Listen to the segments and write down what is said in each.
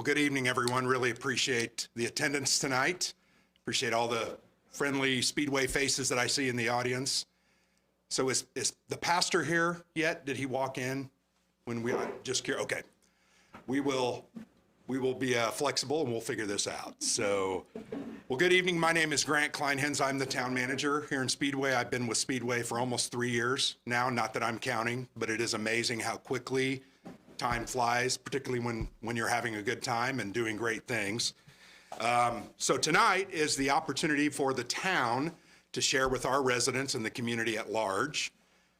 Well, good evening, everyone. Really appreciate the attendance tonight. Appreciate all the friendly Speedway faces that I see in the audience. So is the pastor here yet? Did he walk in when we, just curious? Okay. We will be flexible and we'll figure this out. So, well, good evening. My name is Grant Kleinhens. I'm the town manager here in Speedway. I've been with Speedway for almost 3 years now, not that I'm counting, but it is amazing how quickly time flies, particularly when you're having a good time and doing great things. So tonight is the opportunity for the town to share with our residents and the community at large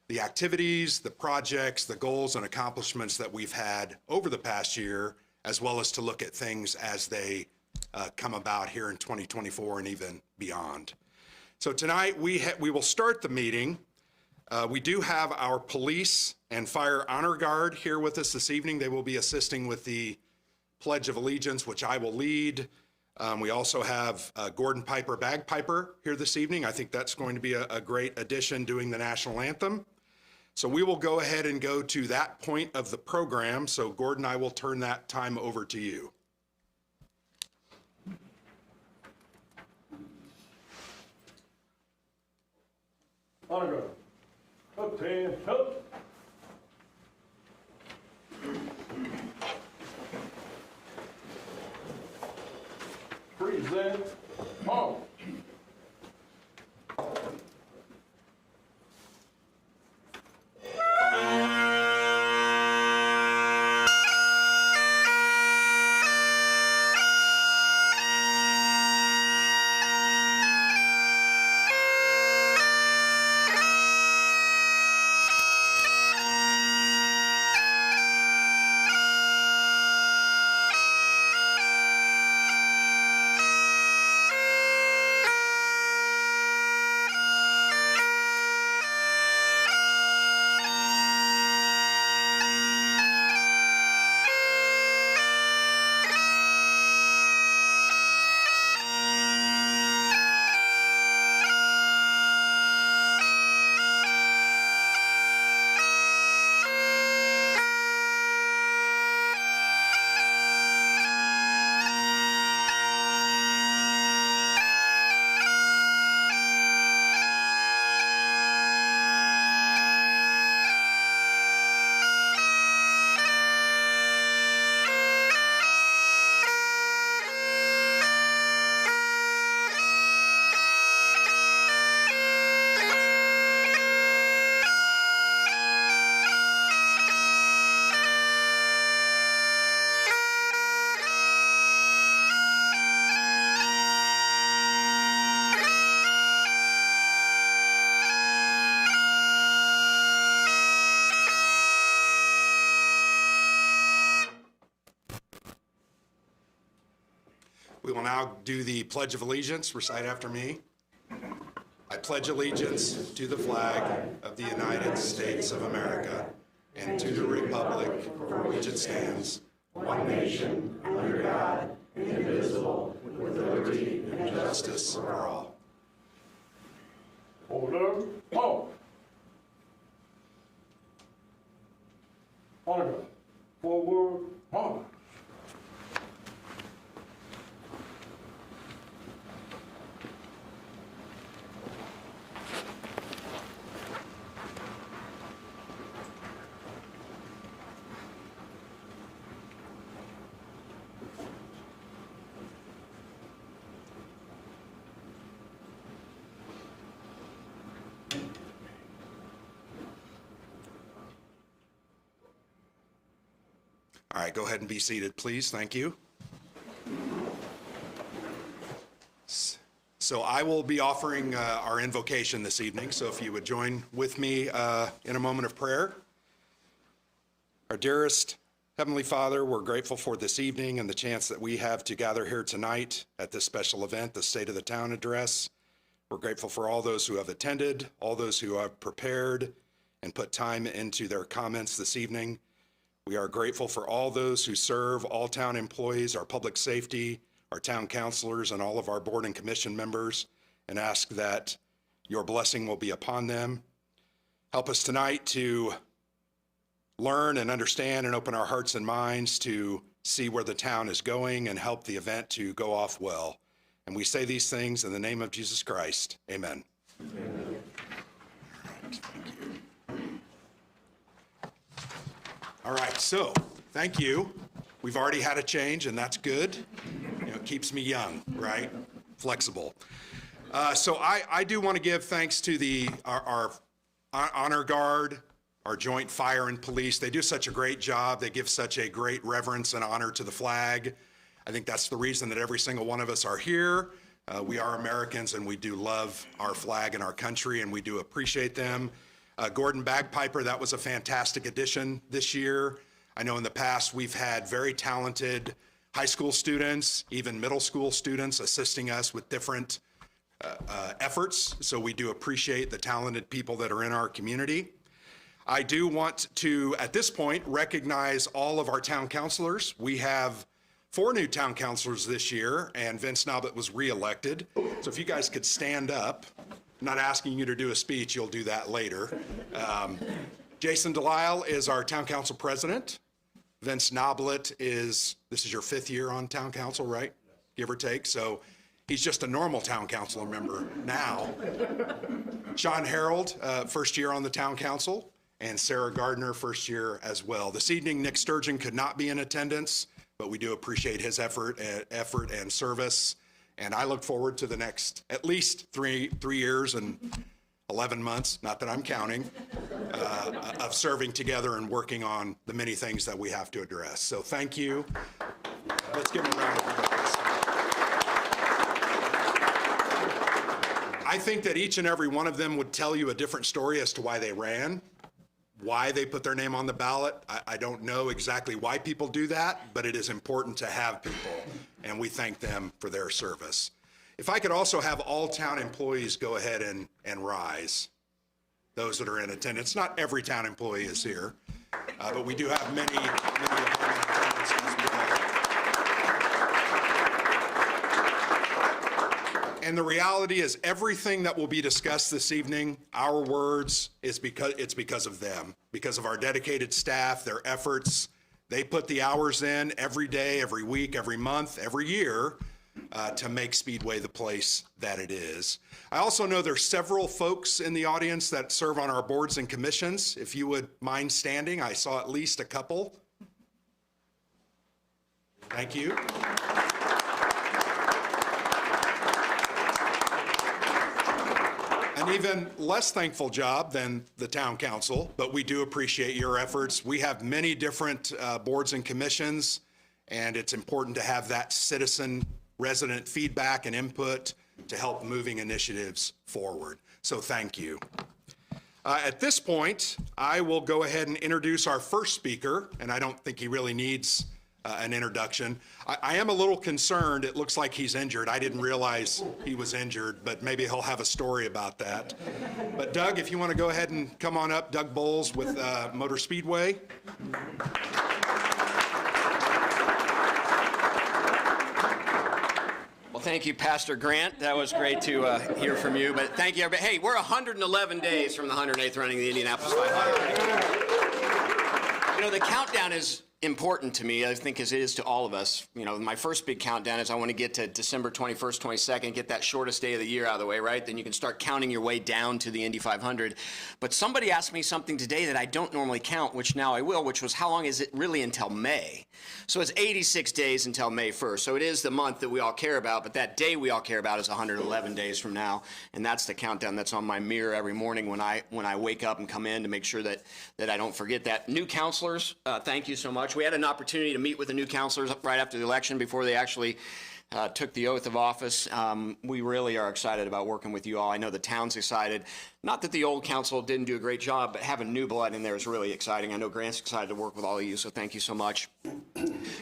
the activities, the projects, the goals and accomplishments that we've had over the past year, as well as to look at things as they come about here in 2024 and even beyond. So tonight we will start the meeting. We do have our police and fire honor guard here with us this evening. They will be assisting with the Pledge of Allegiance, which I will lead. We also have Gordon Piper Bagpiper here this evening. I think that's going to be a great addition doing the national anthem. So we will go ahead and go to that point of the program. So Gordon, I will turn that time over to you. Honor guard. Up 10, up. Present, march. We will now do the Pledge of Allegiance. Recite after me. I pledge allegiance to the flag of the United States of America and to the republic for which it stands, one nation, under God, indivisible, with liberty and justice for all. Hold up, march. Honor guard. Forward, march. All right, go ahead and be seated, please. Thank you. So I will be offering our invocation this evening. So if you would join with me in a moment of prayer. Our dearest Heavenly Father, we're grateful for this evening and the chance that we have to gather here tonight at this special event, the State of the Town Address. We're grateful for all those who have attended, all those who have prepared and put time into their comments this evening. We are grateful for all those who serve, all town employees, our public safety, our town councilors, and all of our board and commission members, and ask that your blessing will be upon them. Help us tonight to learn and understand and open our hearts and minds to see where the town is going, and help the event to go off well. And we say these things in the name of Jesus Christ. Amen. All right, so thank you. We've already had a change, and that's good. It keeps me young, right? Flexible. So I do want to give thanks to our honor guard, our joint fire and police. They do such a great job. They give such a great reverence and honor to the flag. I think that's the reason that every single one of us are here. We are Americans, and we do love our flag and our country, and we do appreciate them. Gordon Bagpiper, that was a fantastic addition this year. I know in the past we've had very talented high school students, even middle school students assisting us with different efforts. So we do appreciate the talented people that are in our community. I do want to, at this point, recognize all of our town councilors. We have 4 new town councilors this year, and Vince Nobbett was reelected. So if you guys could stand up. I'm not asking you to do a speech, you'll do that later. Jason Delisle is our town council president. Vince Nobbett this is your 5th year on town council, right? Give or take. So he's just a normal town council member now. Sean Harold, 1st year on the town council, and Sarah Gardner, 1st year as well. This evening, Nick Sturgeon could not be in attendance, but we do appreciate his effort and service. And I look forward to the next at least three years and 11 months, not that I'm counting, of serving together and working on the many things that we have to address. So thank you. Let's give them a round of applause. I think that each and every one of them would tell you a different story as to why they ran, why they put their name on the ballot. I don't know exactly why people do that, but it is important to have people, and we thank them for their service. If I could also have all town employees go ahead and rise, those that are in attendance. Not every town employee is here, but we do have many of them in attendance as well. And the reality is everything that will be discussed this evening, our words, it's because of them, because of our dedicated staff, their efforts. They put the hours in every day, every week, every month, every year to make Speedway the place that it is. I also know there's several folks in the audience that serve on our boards and commissions. If you would mind standing, I saw at least a couple. Thank you. An even less thankful job than the town council, but we do appreciate your efforts. We have many different boards and commissions, and it's important to have that citizen resident feedback and input to help moving initiatives forward. So thank you. At this point, I will go ahead and introduce our first speaker, and I don't think he really needs an introduction. I am a little concerned. It looks like he's injured. I didn't realize he was injured, but maybe he'll have a story about that. But Doug, if you want to go ahead and come on up, Doug Bowles with Motor Speedway. Well, thank you, Pastor Grant. That was great to hear from you. But thank you, everybody. Hey, we're 111 days from the 108th running of the Indianapolis 500. You know, the countdown is important to me, I think, as it is to all of us. You know, my first big countdown is I want to get to December 21st, 22nd, get that shortest day of the year out of the way, right? Then you can start counting your way down to the Indy 500. But somebody asked me something today that I don't normally count, which now I will, which was how long is it really until May? So it's 86 days until May 1st. So it is the month that we all care about, but that day we all care about is 111 days from now. And that's the countdown that's on my mirror every morning when I wake up and come in to make sure that I don't forget that. New counselors, thank you so much. We had an opportunity to meet with the new counselors right after the election before they actually took the oath of office. We really are excited about working with you all. I know the town's excited. Not that the old council didn't do a great job, but having new blood in there is really exciting. I know Grant's excited to work with all of you, so thank you so much.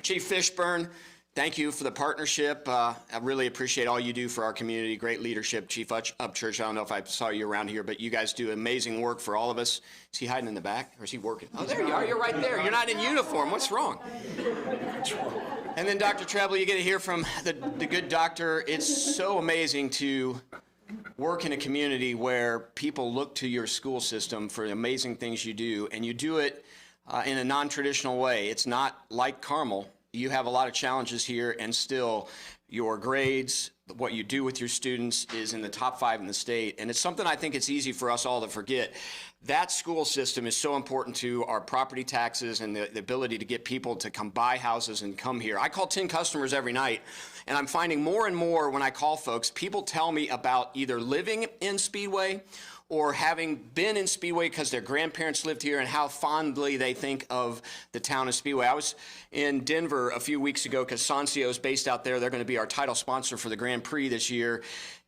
Chief Fishburne, thank you for the partnership. I really appreciate all you do for our community. Great leadership. Chief Upchurch, I don't know if I saw you around here, but you guys do amazing work for all of us. Is he hiding in the back, or is he working? Oh, there you are. You're right there. You're not in uniform. What's wrong? And then Dr. Treble, you get to hear from the good doctor. It's so amazing to work in a community where people look to your school system for the amazing things you do, and you do it in a non-traditional way. It's not like Carmel. you have a lot of challenges here, and still your grades, what you do with your students is in the top 5 in the state. And it's something I think it's easy for us all to forget. That school system is so important to our property taxes and the ability to get people to come buy houses and come here. I call 10 customers every night, and I'm finding more and more when I call folks, people tell me about either living in Speedway or having been in Speedway because their grandparents lived here and how fondly they think of the town of Speedway. I was in Denver a few weeks ago because Sancio is based out there. They're going to be our title sponsor for the Grand Prix this year.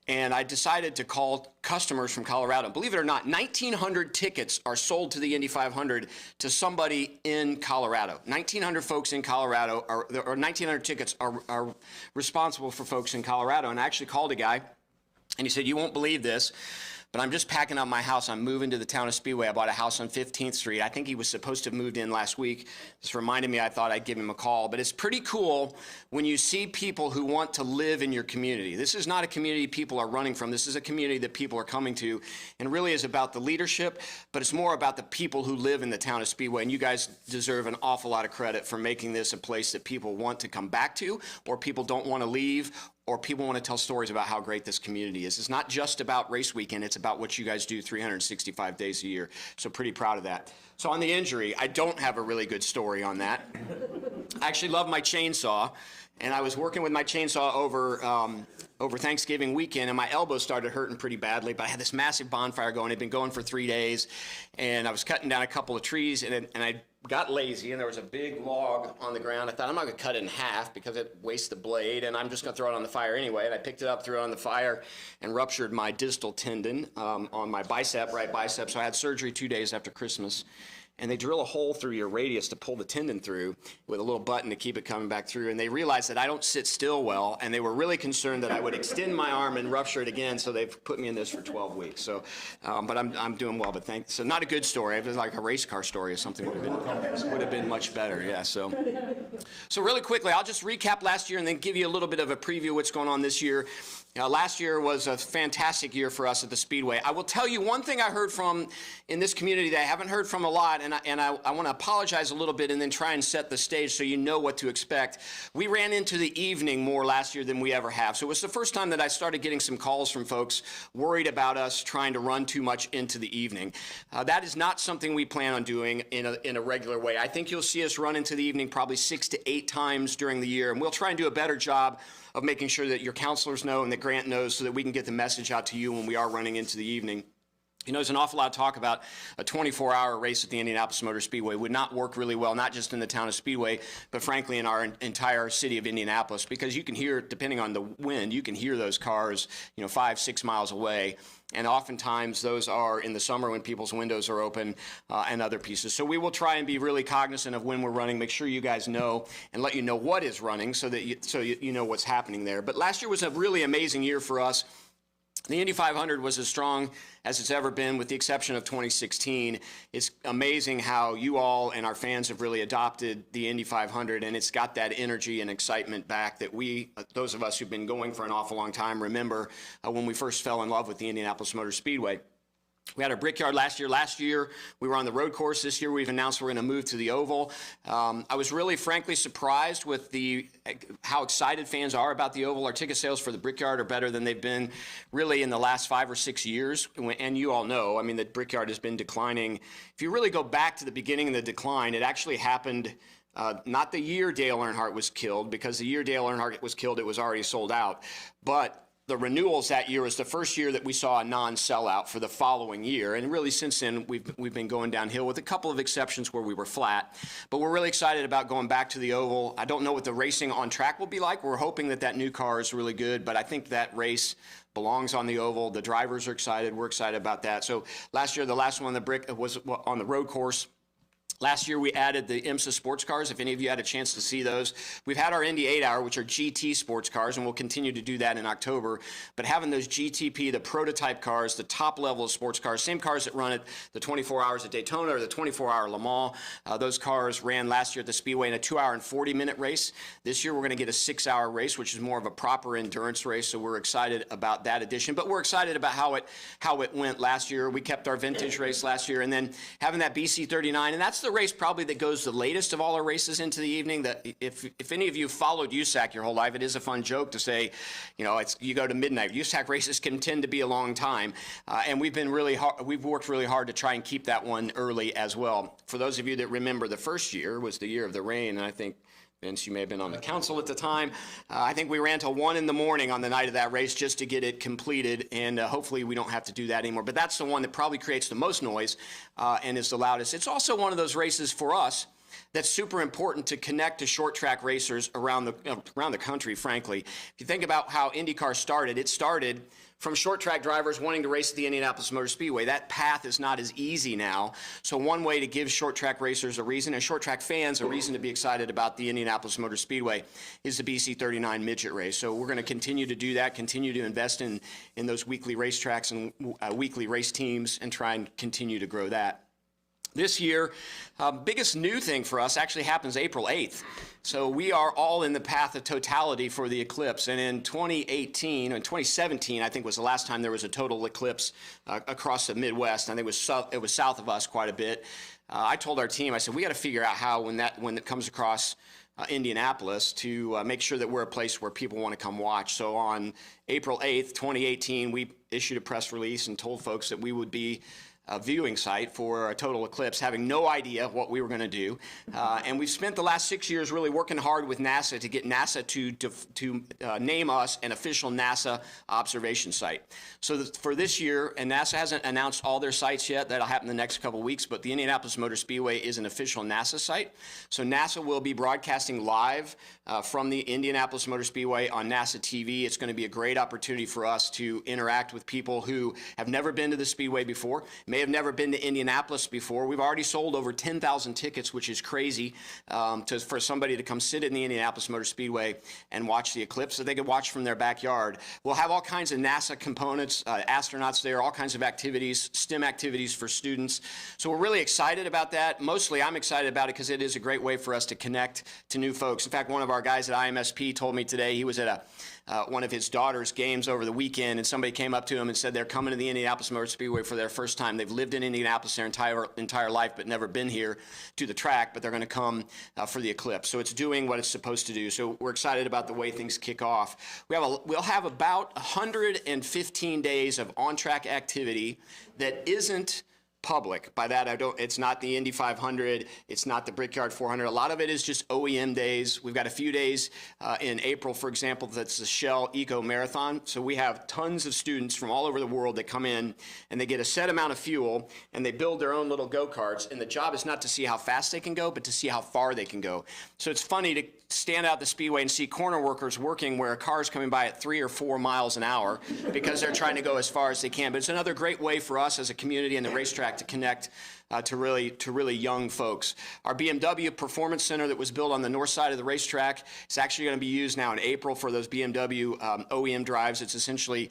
And I decided to call customers from Colorado. Believe it or not, 1,900 tickets are sold to the Indy 500 to somebody in Colorado. 1,900 folks in Colorado, or 1,900 tickets are responsible for folks in Colorado. And I actually called a guy, and he said, "You won't believe this, but I'm just packing up my house. I'm moving to the Town of Speedway. I bought a house on 15th Street. I think he was supposed to have moved in last week. This reminded me I thought I'd give him a call. But it's pretty cool when you see people who want to live in your community. This is not a community people are running from. This is a community that people are coming to, and really is about the leadership, but it's more about the people who live in the Town of Speedway. And you guys deserve an awful lot of credit for making this a place that people want to come back to, or people don't want to leave, or people want to tell stories about how great this community is. It's not just about race weekend, it's about what you guys do 365 days a year. So pretty proud of that. So on the injury, I don't have a really good story on that. I actually love my chainsaw, and I was working with my chainsaw over Thanksgiving weekend, and my elbow started hurting pretty badly, but I had this massive bonfire going. It had been going for 3 days, and I was cutting down a couple of trees, and I got lazy, and there was a big log on the ground. I thought, I'm not going to cut it in half because it wastes the blade, and I'm just going to throw it on the fire anyway. And I picked it up, threw it on the fire, and ruptured my distal tendon on my bicep, right bicep. So I had surgery 2 days after Christmas. And they drill a hole through your radius to pull the tendon through with a little button to keep it coming back through. And they realized that I don't sit still well, and they were really concerned that I would extend my arm and rupture it again, so they've put me in this for 12 weeks. So, but I'm doing well, but thanks. So not a good story. It was like a race car story or something would have been much better, yeah. So really quickly, I'll just recap last year and then give you a little bit of a preview of what's going on this year. Last year was a fantastic year for us at the Speedway. I will tell you one thing I heard from in this community that I haven't heard from a lot, and I want to apologize a little bit and then try and set the stage so you know what to expect. We ran into the evening more last year than we ever have. So it was the first time that I started getting some calls from folks worried about us trying to run too much into the evening. That is not something we plan on doing in a regular way. I think you'll see us run into the evening probably 6 to 8 times during the year, and we'll try and do a better job of making sure that your counselors know and that Grant knows so that we can get the message out to you when we are running into the evening. You know, there's an awful lot of talk about a 24-hour race at the Indianapolis Motor Speedway would not work really well, not just in the Town of Speedway, but frankly in our entire city of Indianapolis, because you can hear, depending on the wind, you can hear those cars, 5-6 miles away. And oftentimes those are in the summer when people's windows are open and other pieces. So we will try and be really cognizant of when we're running, make sure you guys know and let you know what is running so that you know what's happening there. But last year was a really amazing year for us. The Indy 500 was as strong as it's ever been, with the exception of 2016. It's amazing how you all and our fans have really adopted the Indy 500, and it's got that energy and excitement back that we, those of us who've been going for an awful long time, remember when we first fell in love with the Indianapolis Motor Speedway. We had our Brickyard last year. Last year, we were on the road course. This year, we've announced we're going to move to the Oval. I was really, frankly, surprised with how excited fans are about the Oval. Our ticket sales for the Brickyard are better than they've been really in the last 5 or 6 years. And you all know, I mean, the Brickyard has been declining. If you really go back to the beginning of the decline, it actually happened not the year Dale Earnhardt was killed, because the year Dale Earnhardt was killed, it was already sold out. But the renewals that year was the first year that we saw a non-sellout for the following year. And really since then, we've been going downhill with a couple of exceptions where we were flat. But we're really excited about going back to the Oval. I don't know what the racing on track will be like. We're hoping that new car is really good, but I think that race belongs on the Oval. The drivers are excited. We're excited about that. So last year, the last one on the brick was on the road course. Last year, we added the IMSA sports cars, if any of you had a chance to see those. We've had our Indy 8-hour, which are GT sports cars, and we'll continue to do that in October. But having those GTP, the prototype cars, the top level of sports cars, same cars that run at the 24 hours at Daytona or the 24-hour Le Mans, those cars ran last year at the Speedway in a 2-hour and 40-minute race. This year, we're going to get a 6-hour race, which is more of a proper endurance race, so we're excited about that addition. But we're excited about how it went last year. We kept our vintage race last year, and then having that BC39, and that's the the race probably that goes the latest of all our races into the evening. That if any of you followed USAC your whole life, it is a fun joke to say, you know, you go to midnight. USAC races can tend to be a long time, and we've worked really hard to try and keep that one early as well. For those of you that remember, the first year was the year of the rain, and I think, Vince, you may have been on the council at the time. I think we ran till 1 in the morning on the night of that race just to get it completed, and hopefully we don't have to do that anymore. But that's the one that probably creates the most noise and is the loudest. It's also one of those races for us that's super important to connect to short track racers around the country, frankly. If you think about how IndyCar started, it started from short track drivers wanting to race at the Indianapolis Motor Speedway. That path is not as easy now. So one way to give short track racers a reason, and short track fans a reason to be excited about the Indianapolis Motor Speedway is the BC39 midget race. So we're going to continue to do that, continue to invest in those weekly racetracks and weekly race teams, and try and continue to grow that. This year, biggest new thing for us actually happens April 8th. So we are all in the path of totality for the eclipse. And in 2017, I think was the last time there was a total eclipse across the Midwest. I think it was south of us quite a bit. I told our team, I said, we got to figure out how when it comes across Indianapolis to make sure that we're a place where people want to come watch. So on April 8th, 2018, we issued a press release and told folks that we would be a viewing site for a total eclipse, having no idea what we were going to do. And we've spent the last 6 years really working hard with NASA to get NASA to name us an official NASA observation site. So for this year, and NASA hasn't announced all their sites yet, that'll happen the next couple of weeks, but the Indianapolis Motor Speedway is an official NASA site. So NASA will be broadcasting live from the Indianapolis Motor Speedway on NASA TV. It's going to be a great opportunity for us to interact with people who have never been to the Speedway before, may have never been to Indianapolis before. We've already sold over 10,000 tickets, which is crazy, for somebody to come sit in the Indianapolis Motor Speedway and watch the eclipse so they could watch from their backyard. We'll have all kinds of NASA components, astronauts there, all kinds of activities, STEM activities for students. So we're really excited about that. Mostly I'm excited about it because it is a great way for us to connect to new folks. In fact, one of our guys at IMSP told me today he was at one of his daughter's games over the weekend, and somebody came up to him and said they're coming to the Indianapolis Motor Speedway for their first time. They've lived in Indianapolis their entire life but never been here to the track, but they're going to come for the eclipse. So it's doing what it's supposed to do. So we're excited about the way things kick off. We'll have about 115 days of on-track activity that isn't public. By that, it's not the Indy 500, it's not the Brickyard 400. A lot of it is just OEM days. We've got a few days in April, for example, that's the Shell Eco Marathon. So we have tons of students from all over the world that come in and they get a set amount of fuel and they build their own little go-karts. And the job is not to see how fast they can go, but to see how far they can go. So it's funny to stand out the speedway and see corner workers working where a car is coming by at 3 or 4 miles an hour because they're trying to go as far as they can. But it's another great way for us as a community and the racetrack to connect to really young folks. Our BMW Performance Center that was built on the north side of the racetrack is actually going to be used now in April for those BMW OEM drives. It's essentially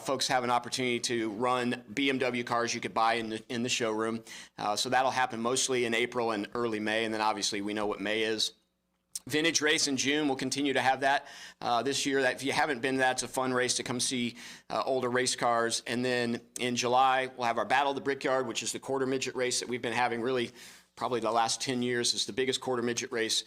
folks have an opportunity to run BMW cars you could buy in the showroom. So that'll happen mostly in April and early May, and then obviously we know what May is. Vintage race in June, we'll continue to have that this year. If you haven't been to that, it's a fun race to come see older race cars. And then in July, we'll have our Battle of the Brickyard, which is the quarter midget race that we've been having really probably the last 10 years. It's the biggest quarter midget race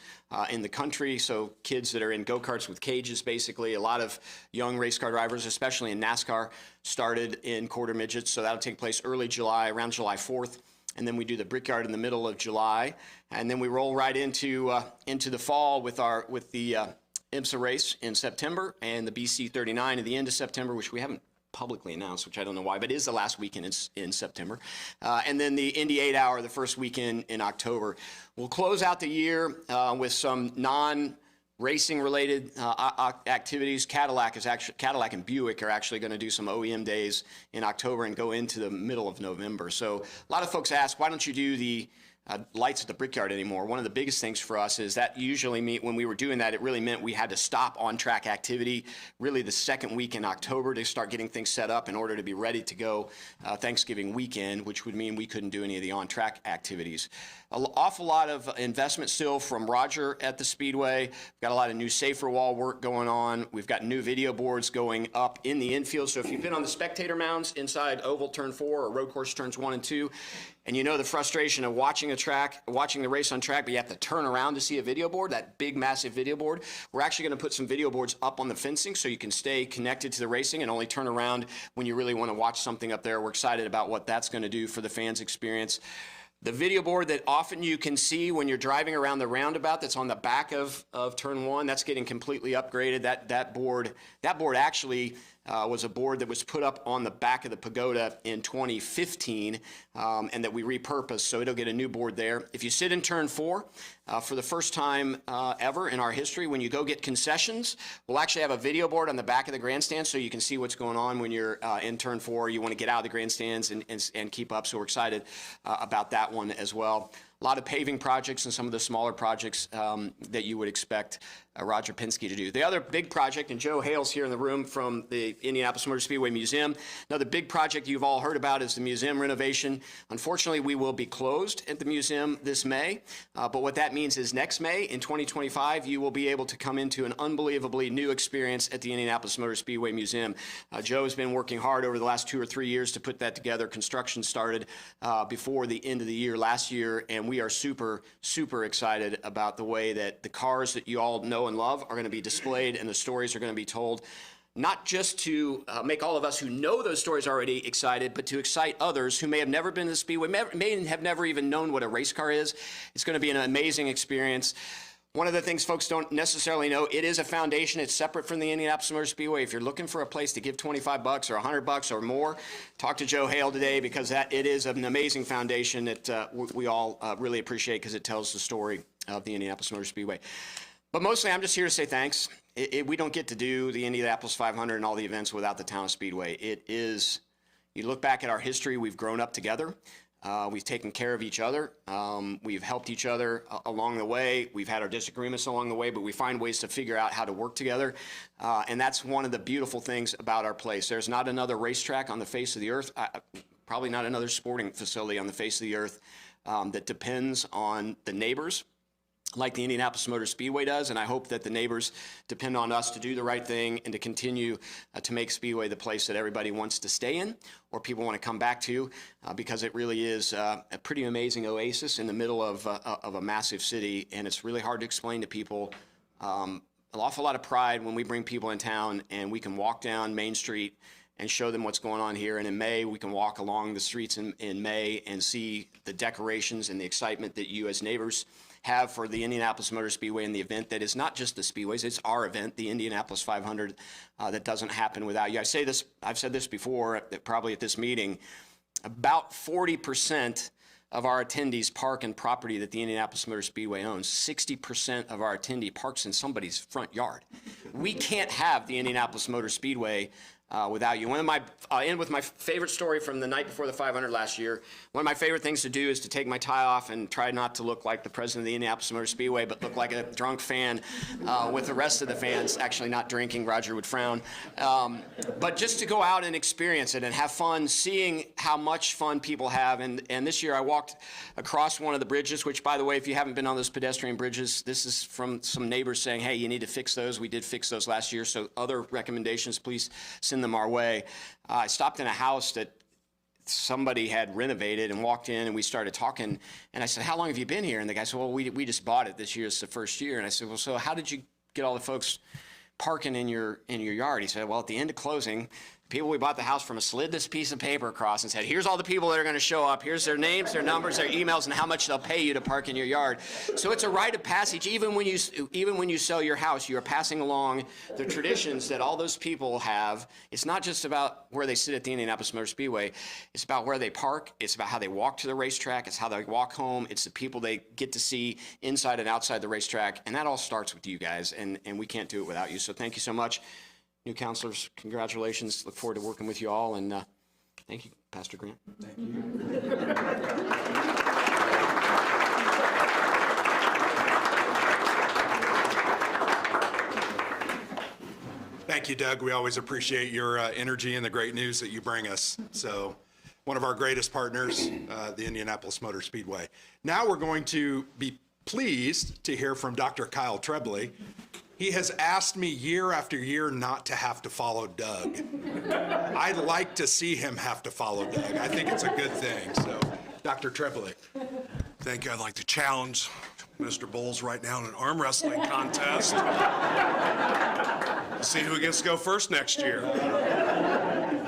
in the country. So kids that are in go-karts with cages, basically. A lot of young race car drivers, especially in NASCAR, started in quarter midgets. So that'll take place early July, around July 4th. And then we do the Brickyard in the middle of July, and then we roll right into the fall with the IMSA race in September and the BC39 at the end of September, which we haven't publicly announced, which I don't know why, but it is the last weekend in September. And then the Indy 8 Hour, the first weekend in October. We'll close out the year with some racing related activities. Cadillac and Buick are actually going to do some OEM days in October and go into the middle of November. So a lot of folks ask, why don't you do the lights at the Brickyard anymore? One of the biggest things for us is that usually when we were doing that, it really meant we had to stop on-track activity really the second week in October to start getting things set up in order to be ready to go Thanksgiving weekend, which would mean we couldn't do any of the on-track activities. awful lot of investment still from Roger at the Speedway. We've got a lot of new safer wall work going on. We've got new video boards going up in the infield. So if you've been on the spectator mounds inside Oval Turn 4 or Road Course Turns 1 and 2, and you know the frustration of watching the race on track, but you have to turn around to see a video board, that big, massive video board, we're actually going to put some video boards up on the fencing so you can stay connected to the racing and only turn around when you really want to watch something up there. We're excited about what that's going to do for the fans' experience. The video board that often you can see when you're driving around the roundabout that's on the back of Turn 1, that's getting completely upgraded. That board actually was a board that was put up on the back of the pagoda in 2015 and that we repurposed, so it'll get a new board there. If you sit in Turn 4, for the first time ever in our history, when you go get concessions, we'll actually have a video board on the back of the grandstand so you can see what's going on when you're in Turn 4. You want to get out of the grandstands and keep up, so we're excited about that one as well. A lot of paving projects and some of the smaller projects that you would expect Roger Penske to do. The other big project, and Joe Hale's here in the room from the Indianapolis Motor Speedway Museum. Another big project you've all heard about is the museum renovation. Unfortunately, we will be closed at the museum this May, but what that means is next May, in 2025, you will be able to come into an unbelievably new experience at the Indianapolis Motor Speedway Museum. Joe has been working hard over the last 2 or 3 years to put that together. Construction started before the end of the year last year, and we are super, super excited about the way that the cars that you all know and love are going to be displayed and the stories are going to be told, not just to make all of us who know those stories already excited, but to excite others who may have never been to the Speedway, may have never even known what a race car is. It's going to be an amazing experience. One of the things folks don't necessarily know, it is a foundation. It's separate from the Indianapolis Motor Speedway. If you're looking for a place to give $25 or $100 or more, talk to Joe Hale today, because it is an amazing foundation that we all really appreciate, because it tells the story of the Indianapolis Motor Speedway. But mostly, I'm just here to say thanks. We don't get to do the Indianapolis 500 and all the events without the Town of Speedway. You look back at our history, we've grown up together. We've taken care of each other. We've helped each other along the way. We've had our disagreements along the way, but we find ways to figure out how to work together. And that's one of the beautiful things about our place. There's not another racetrack on the face of the earth, probably not another sporting facility on the face of the earth that depends on the neighbors like the Indianapolis Motor Speedway does, and I hope that the neighbors depend on us to do the right thing and to continue to make Speedway the place that everybody wants to stay in or people want to come back to, because it really is a pretty amazing oasis in the middle of a massive city, and it's really hard to explain to people. An awful lot of pride when we bring people in town and we can walk down Main Street and show them what's going on here. And in May, we can walk along the streets in May and see the decorations and the excitement that you as neighbors have for the Indianapolis Motor Speedway and the event that is not just the Speedways, it's our event, the Indianapolis 500, that doesn't happen without you. I've said this before, probably at this meeting, about 40% of our attendees park in property that the Indianapolis Motor Speedway owns. 60% of our attendee parks in somebody's front yard. We can't have the Indianapolis Motor Speedway without you. I'll end with my favorite story from the night before the 500 last year. One of my favorite things to do is to take my tie off and try not to look like the president of the Indianapolis Motor Speedway, but look like a drunk fan with the rest of the fans actually not drinking. Roger would frown. But just to go out and experience it and have fun, seeing how much fun people have. And this year I walked across one of the bridges, which, by the way, if you haven't been on those pedestrian bridges, this is from some neighbors saying, hey, you need to fix those. We did fix those last year. So other recommendations, please send them our way. I stopped in a house that somebody had renovated and walked in, and we started talking, and I said, how long have you been here? And the guy said, well, we just bought it this year. It's the first year. And I said, well, so how did you get all the folks parking in your yard? He said, well, at the end of closing, people we bought the house from slid this piece of paper across and said, here's all the people that are going to show up. Here's their names, their numbers, their emails, and how much they'll pay you to park in your yard. So it's a rite of passage. Even when you sell your house, you are passing along the traditions that all those people have. It's not just about where they sit at the Indianapolis Motor Speedway. It's about where they park. It's about how they walk to the racetrack. It's how they walk home. It's the people they get to see inside and outside the racetrack. And that all starts with you guys, and we can't do it without you. So thank you so much. New counselors, congratulations. Look forward to working with you all, and thank you, Pastor Grant. Thank you. Thank you, Doug. We always appreciate your energy and the great news that you bring us. So one of our greatest partners, the Indianapolis Motor Speedway. Now we're going to be pleased to hear from Dr. Kyle Trebley. He has asked me year after year not to have to follow Doug. I'd like to see him have to follow Doug. I think it's a good thing. So, Dr. Trebley. Thank you. I'd like to challenge Mr. Bowles right now in an arm wrestling contest. See who gets to go first next year.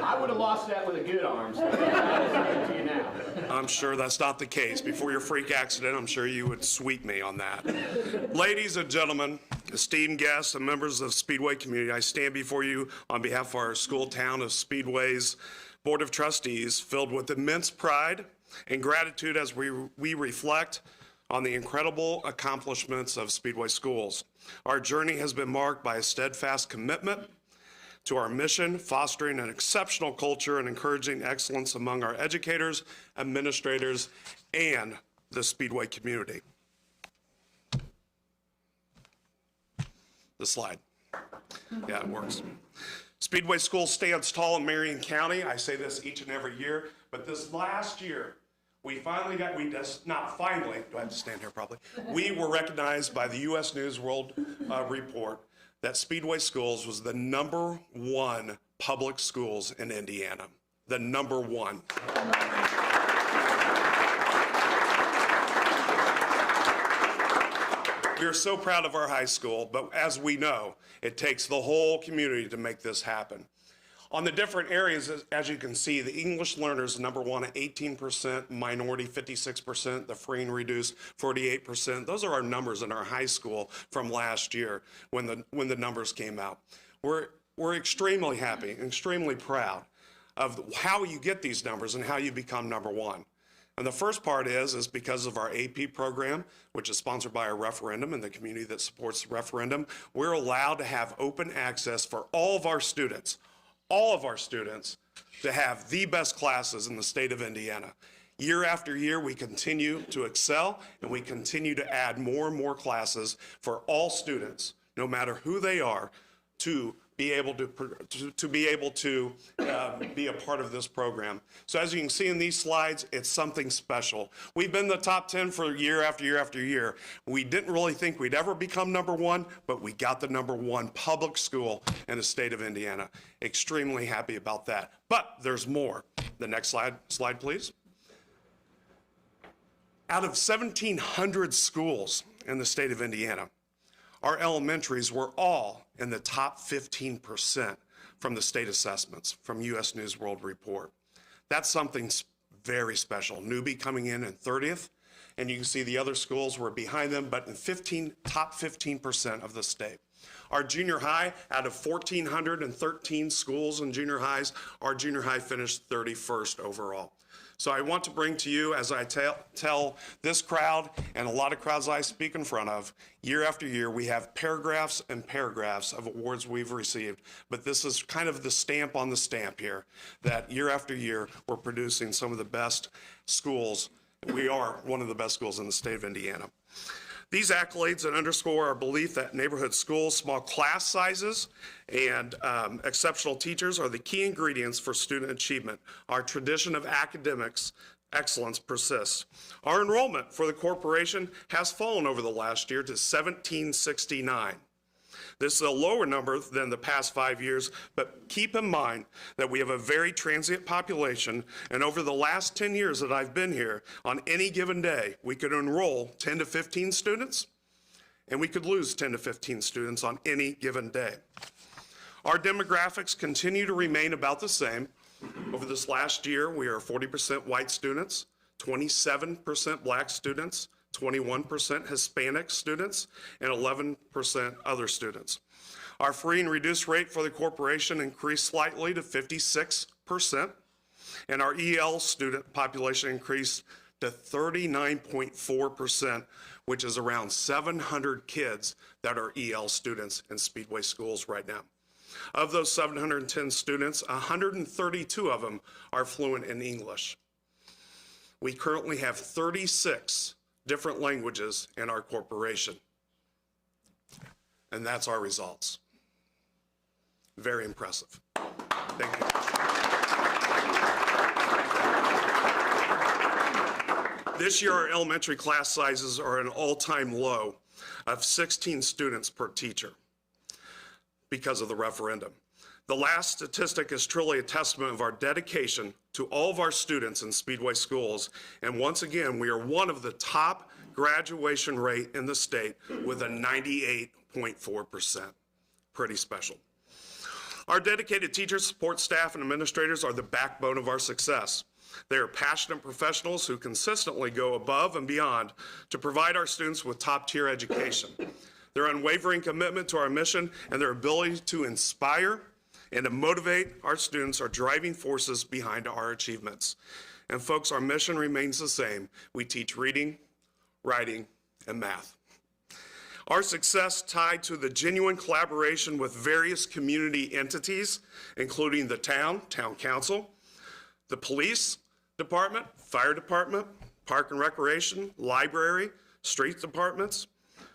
I would have lost that with a good arm, so to you now. I'm sure that's not the case. Before your freak accident, I'm sure you would sweep me on that. Ladies and gentlemen, esteemed guests and members of the Speedway community, I stand before you on behalf of our school Town of Speedway's Board of Trustees, filled with immense pride and gratitude as we reflect on the incredible accomplishments of Speedway schools. Our journey has been marked by a steadfast commitment to our mission, fostering an exceptional culture and encouraging excellence among our educators, administrators, and the Speedway community. The slide. Yeah, it works. Speedway School stands tall in Marion County. I say this each and every year, but this last year, do I have to stand here probably? We were recognized by the U.S. News World Report that Speedway Schools was the #1 public schools in Indiana. The #1. We are so proud of our high school, but as we know, it takes the whole community to make this happen. On the different areas, as you can see, the English learners #1 at 18%, minority 56%, the free and reduced 48%. Those are our numbers in our high school from last year when the numbers came out. We're extremely happy, extremely proud of how you get these numbers and how you become #1. And the first part is because of our AP program, which is sponsored by our referendum and the community that supports the referendum, we're allowed to have open access for all of our students to have the best classes in the state of Indiana. Year after year, we continue to excel and we continue to add more and more classes for all students, no matter who they are, to be able to be a part of this program. So as you can see in these slides, it's something special. We've been in the top 10 for year after year after year. We didn't really think we'd ever become #1, but we got the #1 public school in the state of Indiana. Extremely happy about that. But there's more. The next slide, please. Out of 1,700 schools in the state of Indiana, our elementaries were all in the top 15% from the state assessments from U.S. News World Report. That's something very special. Newby coming in 30th, and you can see the other schools were behind them, but in top 15% of the state. Our junior high, out of 1,413 schools and junior highs, our junior high finished 31st overall. So I want to bring to you, as I tell this crowd and a lot of crowds I speak in front of, year after year, we have paragraphs and paragraphs of awards we've received. But this is kind of the stamp on the stamp here, that year after year, we're producing some of the best schools. We are one of the best schools in the state of Indiana. These accolades that underscore our belief that neighborhood schools, small class sizes, and exceptional teachers are the key ingredients for student achievement. Our tradition of academics excellence persists. Our enrollment for the corporation has fallen over the last year to 1,769. This is a lower number than the past 5 years, but keep in mind that we have a very transient population, and over the last 10 years that I've been here, on any given day, we could enroll 10 to 15 students, and we could lose 10 to 15 students on any given day. Our demographics continue to remain about the same. Over this last year, we are 40% white students, 27% black students, 21% Hispanic students, and 11% other students. Our free and reduced rate for the corporation increased slightly to 56%, and our EL student population increased to 39.4%, which is around 700 kids that are EL students in Speedway schools right now. Of those 710 students, 132 of them are fluent in English. We currently have 36 different languages in our corporation. And that's our results. Very impressive. Thank you. This year, our elementary class sizes are at an all-time low of 16 students per teacher because of the referendum. The last statistic is truly a testament of our dedication to all of our students in Speedway schools. And once again, we are one of the top graduation rate in the state with a 98.4%. Pretty special. Our dedicated teachers, support staff, and administrators are the backbone of our success. They are passionate professionals who consistently go above and beyond to provide our students with top-tier education. Their unwavering commitment to our mission and their ability to inspire and to motivate our students are driving forces behind our achievements. And folks, our mission remains the same. We teach reading, writing, and math. Our success tied to the genuine collaboration with various community entities, including the town council, the police department, fire department, park and recreation, library, street departments,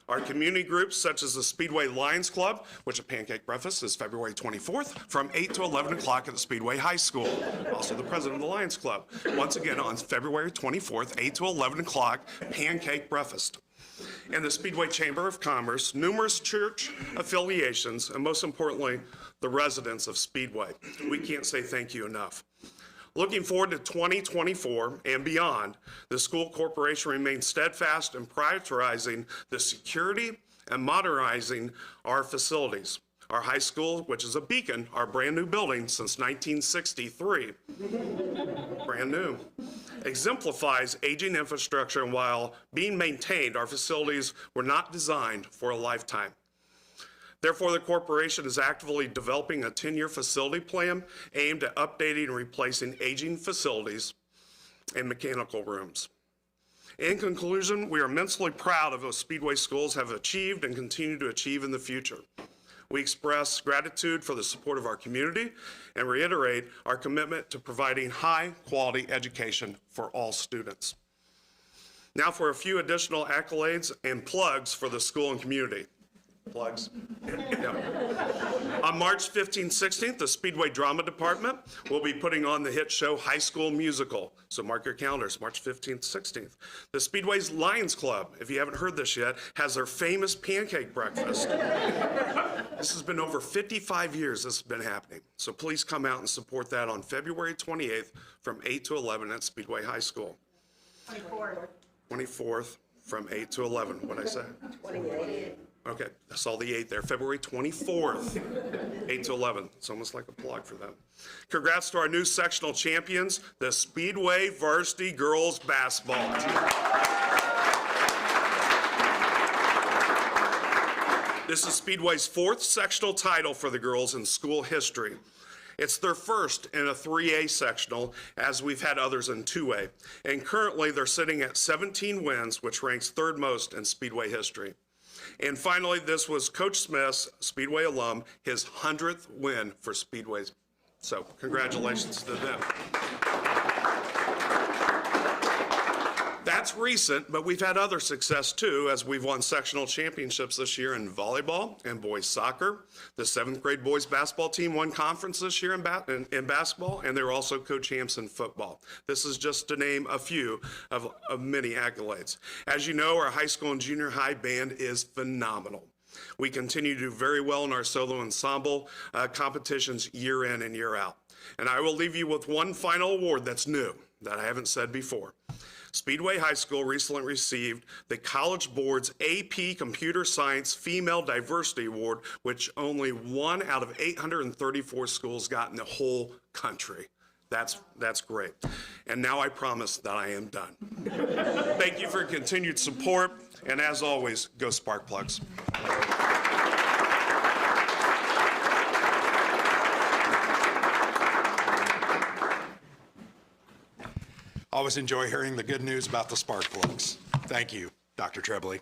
our community groups such as the Speedway Lions Club, which a pancake breakfast is February 24th from 8 to 11 o'clock at the Speedway High School. Also the president of the Lions Club. Once again on February 24th, 8 to 11 o'clock, pancake breakfast. And the Speedway Chamber of Commerce, numerous church affiliations, and most importantly, the residents of Speedway. We can't say thank you enough. Looking forward to 2024 and beyond, the school corporation remains steadfast in prioritizing the security and modernizing our facilities. Our high school, which is a beacon, our brand new building since 1963, brand new, exemplifies aging infrastructure, and while being maintained, our facilities were not designed for a lifetime. Therefore, the corporation is actively developing a 10-year facility plan aimed at updating and replacing aging facilities and mechanical rooms. In conclusion, we are immensely proud of what Speedway schools have achieved and continue to achieve in the future. We express gratitude for the support of our community and reiterate our commitment to providing high-quality education for all students. Now for a few additional accolades and plugs for the school and community. Plugs. Yep. On March 15th, 16th, the Speedway Drama Department will be putting on the hit show High School Musical. So mark your calendars, March 15th, 16th. The Speedway's Lions Club, if you haven't heard this yet, has their famous pancake breakfast. This has been over 55 years this has been happening. So please come out and support that on February 28th from 8 to 11 at Speedway High School. 24th from 8 to 11. What'd I say? 28. Okay, I saw the 8 there. February 24th, 8 to 11. It's almost like a plug for them. Congrats to our new sectional champions, the Speedway Varsity Girls Basketball Team. This is Speedway's 4th sectional title for the girls in school history. It's their first in a 3A sectional, as we've had others in 2A. And currently, they're sitting at 17 wins, which ranks 3rd most in Speedway history. And finally, this was Coach Smith's, Speedway alum, his 100th win for Speedways. So congratulations to them. That's recent, but we've had other success too, as we've won sectional championships this year in volleyball and boys soccer. The 7th grade boys basketball team won conference this year in basketball, and they were also co-champs in football. This is just to name a few of many accolades. As you know, our high school and junior high band is phenomenal. We continue to do very well in our solo ensemble competitions year in and year out. And I will leave you with one final award that's new, that I haven't said before. Speedway High School recently received the College Board's AP Computer Science Female Diversity Award, which only 1 out of 834 schools got in the whole country. That's great. And now I promise that I am done. Thank you for your continued support, and as always, go Sparkplugs. Always enjoy hearing the good news about the spark plugs. Thank you, Dr. Trebley.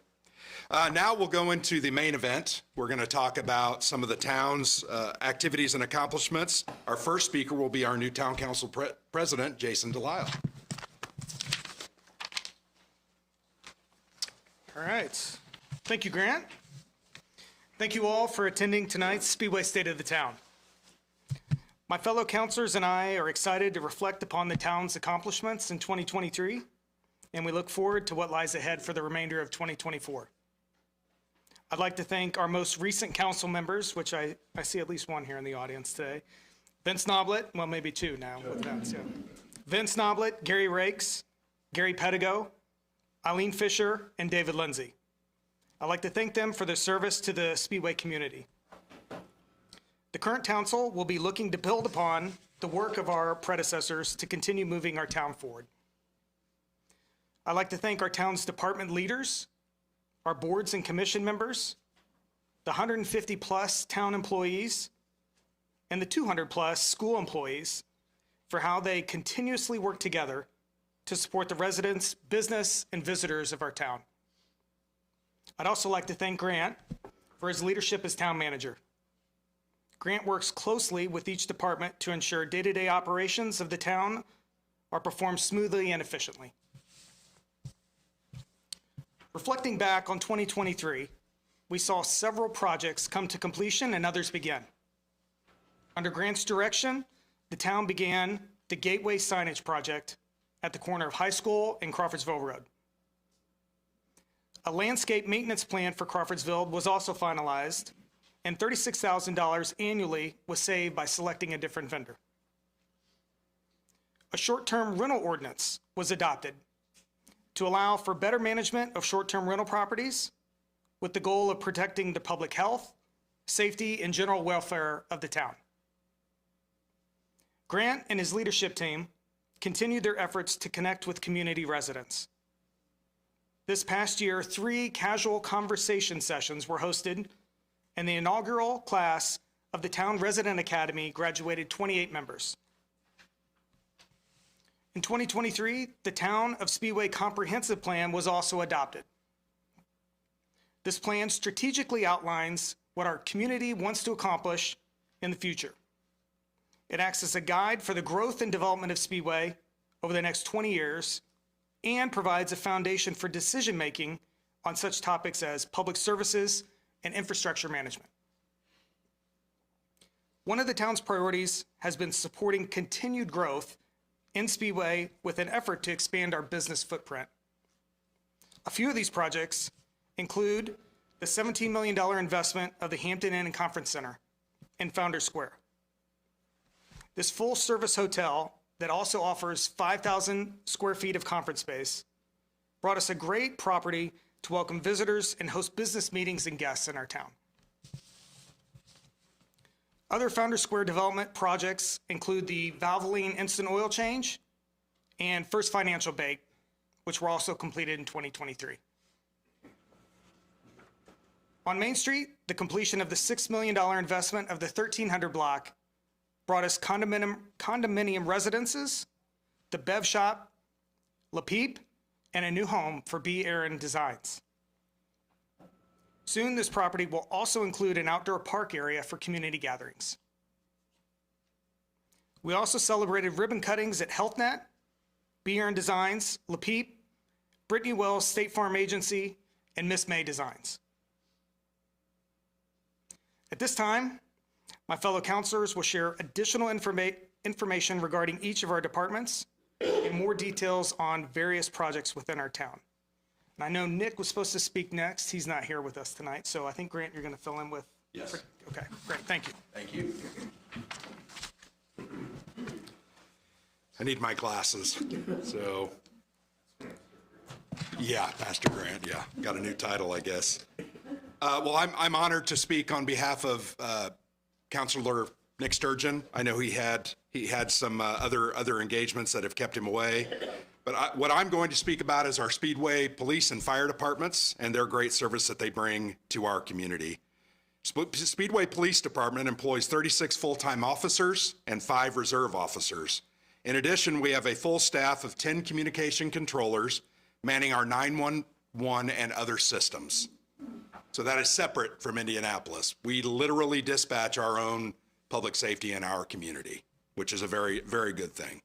Now we'll go into the main event. We're going to talk about some of the town's activities and accomplishments. Our first speaker will be our new town council president, Jason Delisle. All right. Thank you, Grant. Thank you all for attending tonight's Speedway State of the Town. My fellow councilors and I are excited to reflect upon the town's accomplishments in 2023 and we look forward to what lies ahead for the remainder of 2024. I'd like to thank our most recent council members, which I see at least one here in the audience today. Vince Noblet, well, maybe two now with Vince, yeah. Vince Noblet, Gary Rakes, Gary Pedigo, Eileen Fisher, and David Lindsay. I'd like to thank them for their service to the Speedway community. The current council will be looking to build upon the work of our predecessors to continue moving our town forward. I'd like to thank our town's department leaders, our boards and commission members, the 150-plus town employees, and the 200-plus school employees for how they continuously work together to support the residents, business, and visitors of our town. I'd also like to thank Grant for his leadership as town manager. Grant works closely with each department to ensure day-to-day operations of the town are performed smoothly and efficiently. Reflecting back on 2023, we saw several projects come to completion and others begin. Under Grant's direction, the town began the Gateway Signage Project at the corner of High School and Crawfordsville Road. A landscape maintenance plan for Crawfordsville was also finalized, and $36,000 annually was saved by selecting a different vendor. A short-term rental ordinance was adopted to allow for better management of short-term rental properties with the goal of protecting the public health, safety, and general welfare of the town. Grant and his leadership team continued their efforts to connect with community residents. This past year, 3 casual conversation sessions were hosted, and the inaugural class of the Town Resident Academy graduated 28 members. In 2023, the Town of Speedway Comprehensive Plan was also adopted. This plan strategically outlines what our community wants to accomplish in the future. It acts as a guide for the growth and development of Speedway over the next 20 years and provides a foundation for decision-making on such topics as public services and infrastructure management. One of the town's priorities has been supporting continued growth in Speedway with an effort to expand our business footprint. A few of these projects include the $17 million investment of the Hampton Inn and Conference Center in Founders Square. This full-service hotel that also offers 5,000 square feet of conference space brought us a great property to welcome visitors and host business meetings and guests in our town. Other Founders Square development projects include the Valvoline Instant Oil Change and First Financial Bank, which were also completed in 2023. On Main Street, the completion of the $6 million investment of the 1300 block brought us condominium residences, the Bev Shop, La Peep, and a new home for B. Aaron Designs. Soon, this property will also include an outdoor park area for community gatherings. We also celebrated ribbon cuttings at HealthNet, B. Aaron Designs, La Peep, Brittany Wells State Farm Agency, and Miss May Designs. At this time, my fellow counselors will share additional information regarding each of our departments and more details on various projects within our town. And I know Nick was supposed to speak next. He's not here with us tonight, so I think, Grant, you're going to fill in with... Yes. Okay, great. Thank you. Thank you. I need my glasses, so... Yeah, Pastor Grant, yeah. Got a new title, I guess. Well, I'm honored to speak on behalf of Councilor Nick Sturgeon. I know he had some other engagements that have kept him away. But what I'm going to speak about is our Speedway police and fire departments and their great service that they bring to our community. Speedway Police Department employs 36 full-time officers and 5 reserve officers. In addition, we have a full staff of 10 communication controllers manning our 911 and other systems. So that is separate from Indianapolis. We literally dispatch our own public safety in our community, which is a very, very good thing.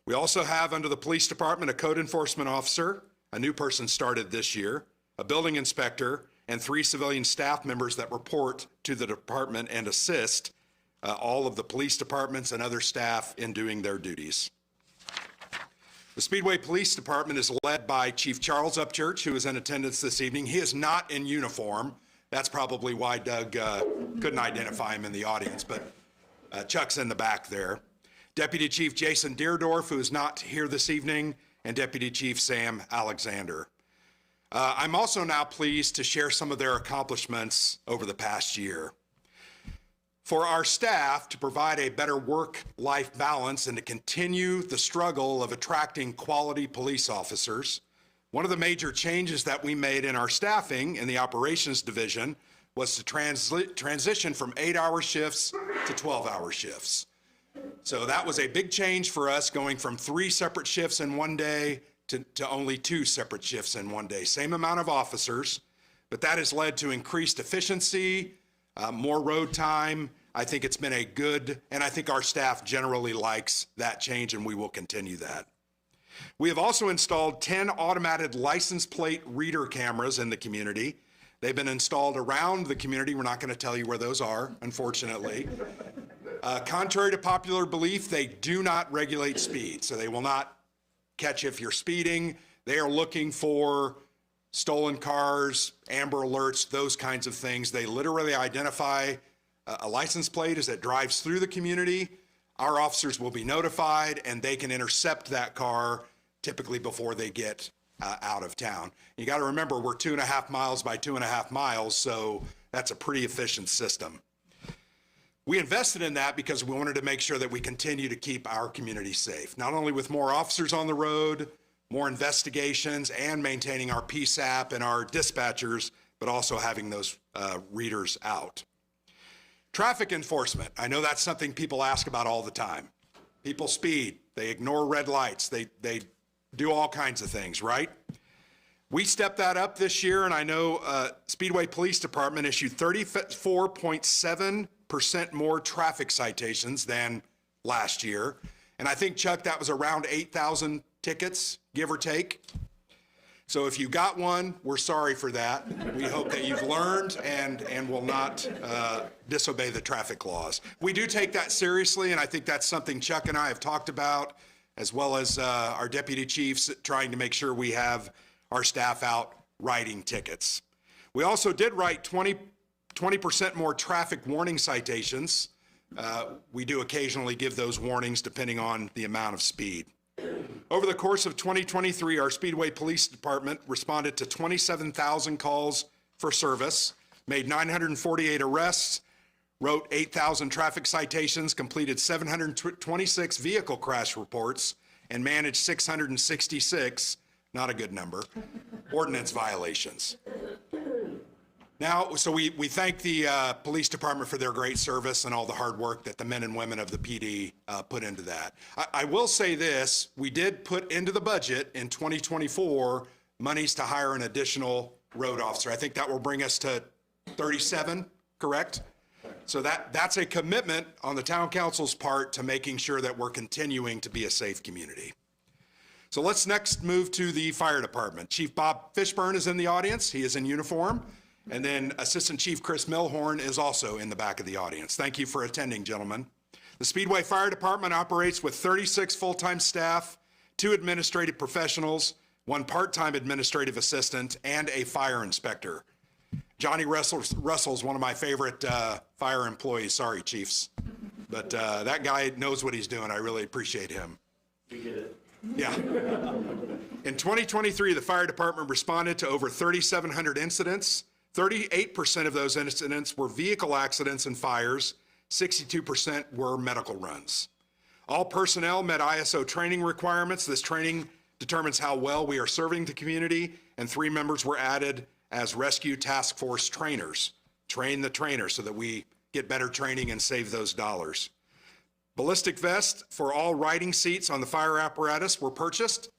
We also have under the police department a code enforcement officer, a new person started this year, a building inspector, and 3 civilian staff members that report to the department and assist all of the police departments and other staff in doing their duties. The Speedway Police Department is led by Chief Charles Upchurch, who is in attendance this evening. He is not in uniform. That's probably why Doug couldn't identify him in the audience, but Chuck's in the back there. Deputy Chief Jason Deerdorf, who is not here this evening, and Deputy Chief Sam Alexander. I'm also now pleased to share some of their accomplishments over the past year. For our staff to provide a better work-life balance and to continue the struggle of attracting quality police officers, one of the major changes that we made in our staffing in the operations division was to transition from 8-hour shifts to 12-hour shifts. So that was a big change for us, going from 3 separate shifts in one day to only 2 separate shifts in one day. Same amount of officers, but that has led to increased efficiency, more road time. I think it's been a good, and I think our staff generally likes that change, and we will continue that. We have also installed 10 automated license plate reader cameras in the community. They've been installed around the community. We're not going to tell you where those are, unfortunately. Contrary to popular belief, they do not regulate speed, so they will not catch if you're speeding. They are looking for stolen cars, amber alerts, those kinds of things. They literally identify a license plate as it drives through the community. Our officers will be notified, and they can intercept that car typically before they get out of town. You got to remember, we're 2.5 miles by 2.5 miles, so that's a pretty efficient system. We invested in that because we wanted to make sure that we continue to keep our community safe, not only with more officers on the road, more investigations, and maintaining our PSAP and our dispatchers, but also having those readers out. Traffic enforcement. I know that's something people ask about all the time. People speed, they ignore red lights, they do all kinds of things, right? We stepped that up this year, and I know Speedway Police Department issued 34.7% more traffic citations than last year. And I think, Chuck, that was around 8,000 tickets, give or take. So if you got one, we're sorry for that. We hope that you've learned and will not disobey the traffic laws. We do take that seriously, and I think that's something Chuck and I have talked about, as well as our deputy chiefs, trying to make sure we have our staff out writing tickets. We also did write 20% more traffic warning citations. We do occasionally give those warnings depending on the amount of speed. Over the course of 2023, our Speedway Police Department responded to 27,000 calls for service, made 948 arrests, wrote 8,000 traffic citations, completed 726 vehicle crash reports, and managed 666, not a good number, ordinance violations. Now, so we thank the police department for their great service and all the hard work that the men and women of the PD put into that. I will say this, we did put into the budget in 2024 monies to hire an additional road officer. I think that will bring us to 37, correct? So that's a commitment on the town council's part to making sure that we're continuing to be a safe community. So let's next move to the fire department. Chief Bob Fishburne is in the audience. He is in uniform. And then Assistant Chief Chris Milhorn is also in the back of the audience. Thank you for attending, gentlemen. The Speedway Fire Department operates with 36 full-time staff, 2 administrative professionals, 1 part-time administrative assistant, and a fire inspector. Johnny Russell's one of my favorite fire employees. Sorry, chiefs. But that guy knows what he's doing. I really appreciate him. We get it. Yeah. In 2023, the fire department responded to over 3,700 incidents. 38% of those incidents were vehicle accidents and fires. 62% were medical runs. All personnel met ISO training requirements. This training determines how well we are serving the community, and 3 members were added as rescue task force trainers. Train the trainers so that we get better training and save those dollars. Ballistic vests for all riding seats on the fire apparatus were purchased.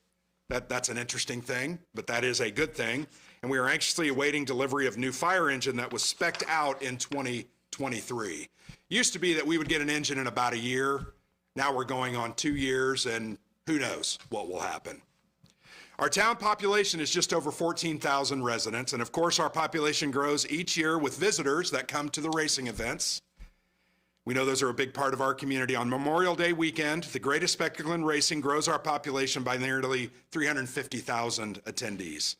That's an interesting thing, but that is a good thing. And we are anxiously awaiting delivery of new fire engine that was spec'd out in 2023. Used to be that we would get an engine in about a year. Now we're going on 2 years, and who knows what will happen. Our town population is just over 14,000 residents, and of course our population grows each year with visitors that come to the racing events. We know those are a big part of our community. On Memorial Day weekend, the greatest spectacle in racing grows our population by nearly 350,000 attendees.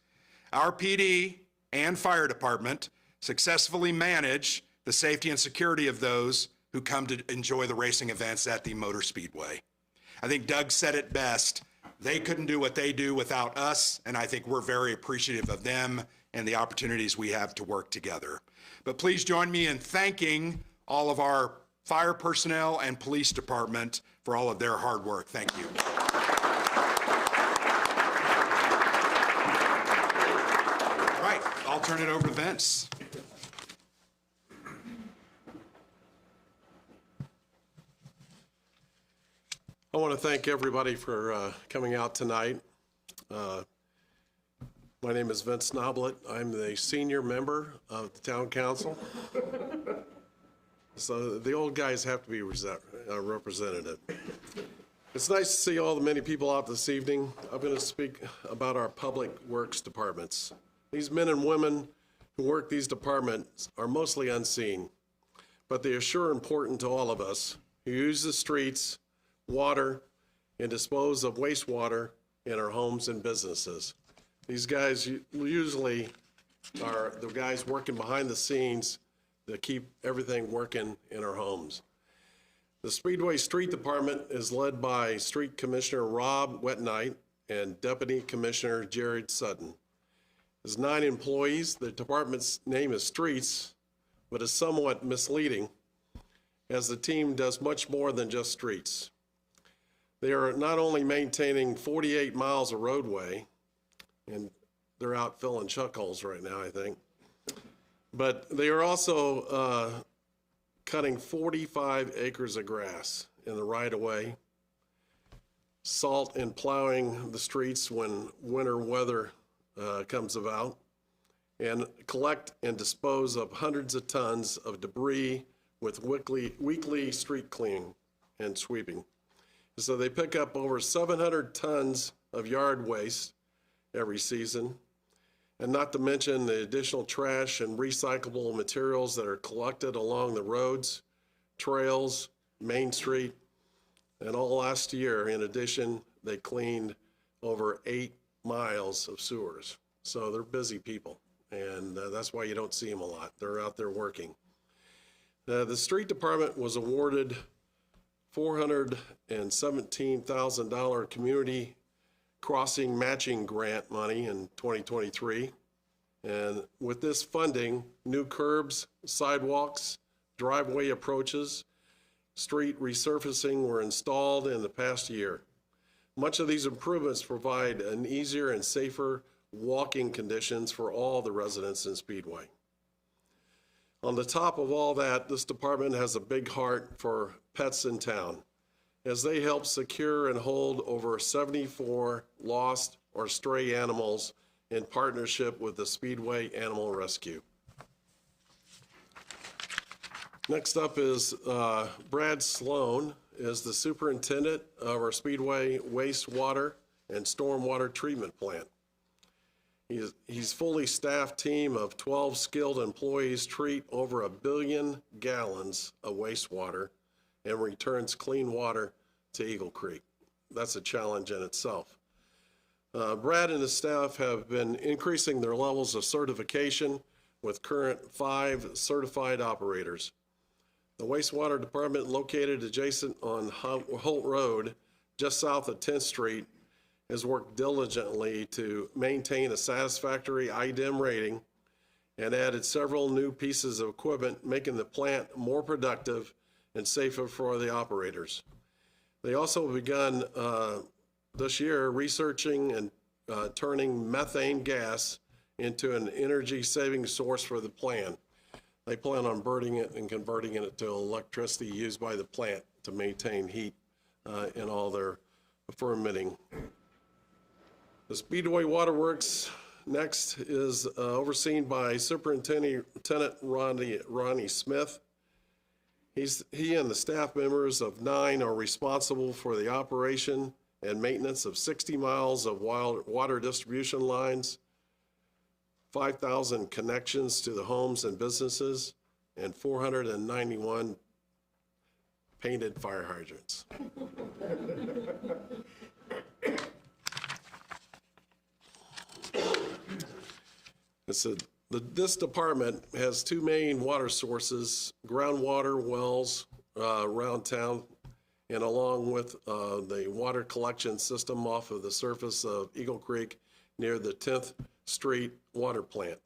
Our PD and fire department successfully manage the safety and security of those who come to enjoy the racing events at the Motor Speedway. I think Doug said it best. They couldn't do what they do without us, and I think we're very appreciative of them and the opportunities we have to work together. But please join me in thanking all of our fire personnel and police department for all of their hard work. Thank you. All right, I'll turn it over to Vince. I want to thank everybody for coming out tonight. My name is Vince Noblet. I'm the senior member of the town council. So the old guys have to be represented. It's nice to see all the many people out this evening. I'm going to speak about our public works departments. These men and women who work these departments are mostly unseen, but they are sure important to all of us who use the streets, water, and dispose of wastewater in our homes and businesses. These guys usually are the guys working behind the scenes that keep everything working in our homes. The Speedway Street Department is led by Street Commissioner Rob Wetnight and Deputy Commissioner Jared Sutton. There's 9 employees. The department's name is Streets, but is somewhat misleading, as the team does much more than just streets. They are not only maintaining 48 miles of roadway, and they're out filling chuck holes right now, I think, but they are also cutting 45 acres of grass in the right-of-way, salt and plowing the streets when winter weather comes about, and collect and dispose of hundreds of tons of debris with weekly street cleaning and sweeping. So they pick up over 700 tons of yard waste every season, and not to mention the additional trash and recyclable materials that are collected along the roads, trails, Main Street, and all last year, in addition, they cleaned over 8 miles of sewers. So they're busy people, and that's why you don't see them a lot. They're out there working. The street department was awarded $417,000 community crossing matching grant money in 2023. And with this funding, new curbs, sidewalks, driveway approaches, street resurfacing were installed in the past year. Much of these improvements provide an easier and safer walking conditions for all the residents in Speedway. On the top of all that, this department has a big heart for pets in town, as they help secure and hold over 74 lost or stray animals in partnership with the Speedway Animal Rescue. Next up is Brad Sloan, is the superintendent of our Speedway wastewater and stormwater treatment plant. He's fully staffed team of 12 skilled employees treat over 1 billion gallons of wastewater and returns clean water to Eagle Creek. That's a challenge in itself. Brad and his staff have been increasing their levels of certification with current 5 certified operators. The wastewater department, located adjacent on Holt Road, just south of 10th Street, has worked diligently to maintain a satisfactory IDEM rating and added several new pieces of equipment, making the plant more productive and safer for the operators. They also begun this year researching and turning methane gas into an energy-saving source for the plant. They plan on burning it and converting it to electricity used by the plant to maintain heat in all their fermenting. The Speedway Waterworks next is overseen by Superintendent Ronnie Smith. He and the staff members of 9 are responsible for the operation and maintenance of 60 miles of water distribution lines, 5,000 connections to the homes and businesses, and 491 painted fire hydrants. This department has two main water sources, groundwater wells around town, and along with the water collection system off of the surface of Eagle Creek near the 10th Street water plant.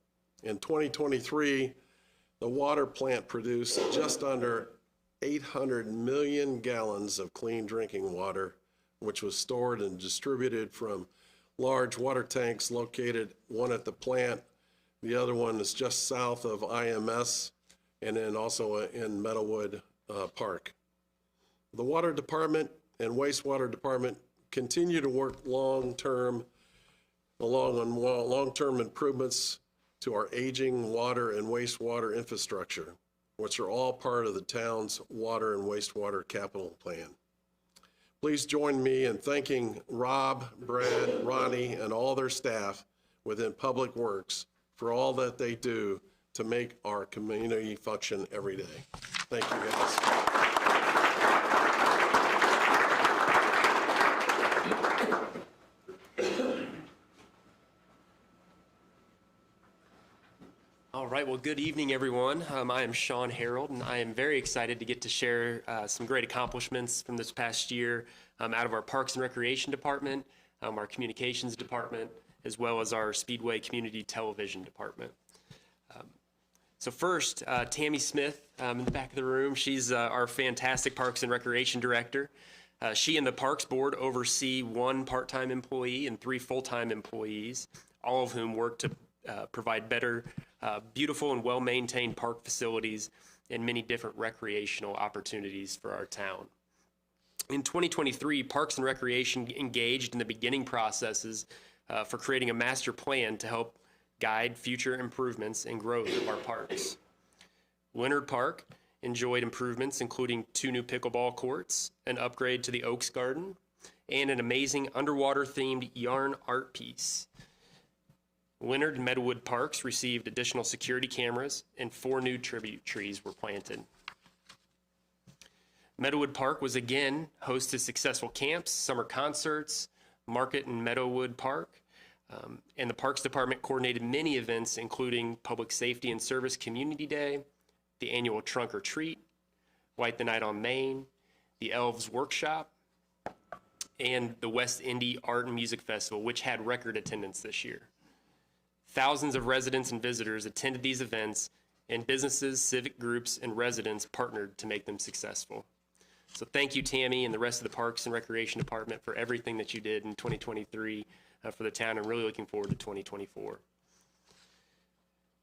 In 2023, the water plant produced just under 800 million gallons of clean drinking water, which was stored and distributed from large water tanks located, one at the plant, the other one is just south of IMS, and then also in Meadowwood Park. The Water Department and Wastewater Department continue to work long-term improvements to our aging water and wastewater infrastructure, which are all part of the town's water and wastewater capital plan. Please join me in thanking Rob, Brad, Ronnie, and all their staff within Public Works for all that they do to make our community function every day. Thank you, guys. All right, well, good evening, everyone. I am Sean Harold, and I am very excited to get to share some great accomplishments from this past year out of our Parks and Recreation Department, our Communications Department, as well as our Speedway Community Television Department. So first, Tammy Smith in the back of the room. She's our fantastic Parks and Recreation Director. She and the Parks Board oversee 1 part-time employee and 3 full-time employees, all of whom work to provide better, beautiful and well-maintained park facilities and many different recreational opportunities for our town. In 2023, Parks and Recreation engaged in the beginning processes for creating a master plan to help guide future improvements and growth of our parks. Leonard Park enjoyed improvements including 2 new pickleball courts, an upgrade to the Oaks Garden, and an amazing underwater-themed yarn art piece. Leonard and Meadowwood Parks received additional security cameras, and 4 new tribute trees were planted. Meadowwood Park was again host to successful camps, summer concerts, market in Meadowwood Park, and the Parks Department coordinated many events, including Public Safety and Service Community Day, the annual Trunk or Treat, Light the Night on Main, the Elves Workshop, and the West Indy Art and Music Festival, which had record attendance this year. Thousands of residents and visitors attended these events, and businesses, civic groups, and residents partnered to make them successful. So thank you, Tammy, and the rest of the Parks and Recreation Department for everything that you did in 2023 for the town. I'm really looking forward to 2024.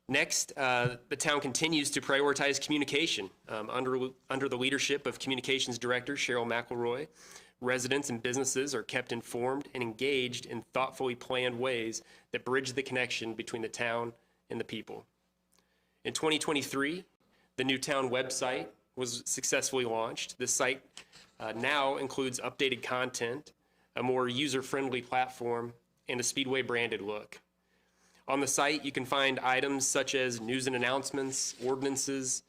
Next, the town continues to prioritize communication. Under the leadership of Communications Director Cheryl McElroy, residents and businesses are kept informed and engaged in thoughtfully planned ways that bridge the connection between the town and the people. In 2023, the new town website was successfully launched. The site now includes updated content, a more user-friendly platform, and a Speedway branded look. On the site, you can find items such as news and announcements, ordinances,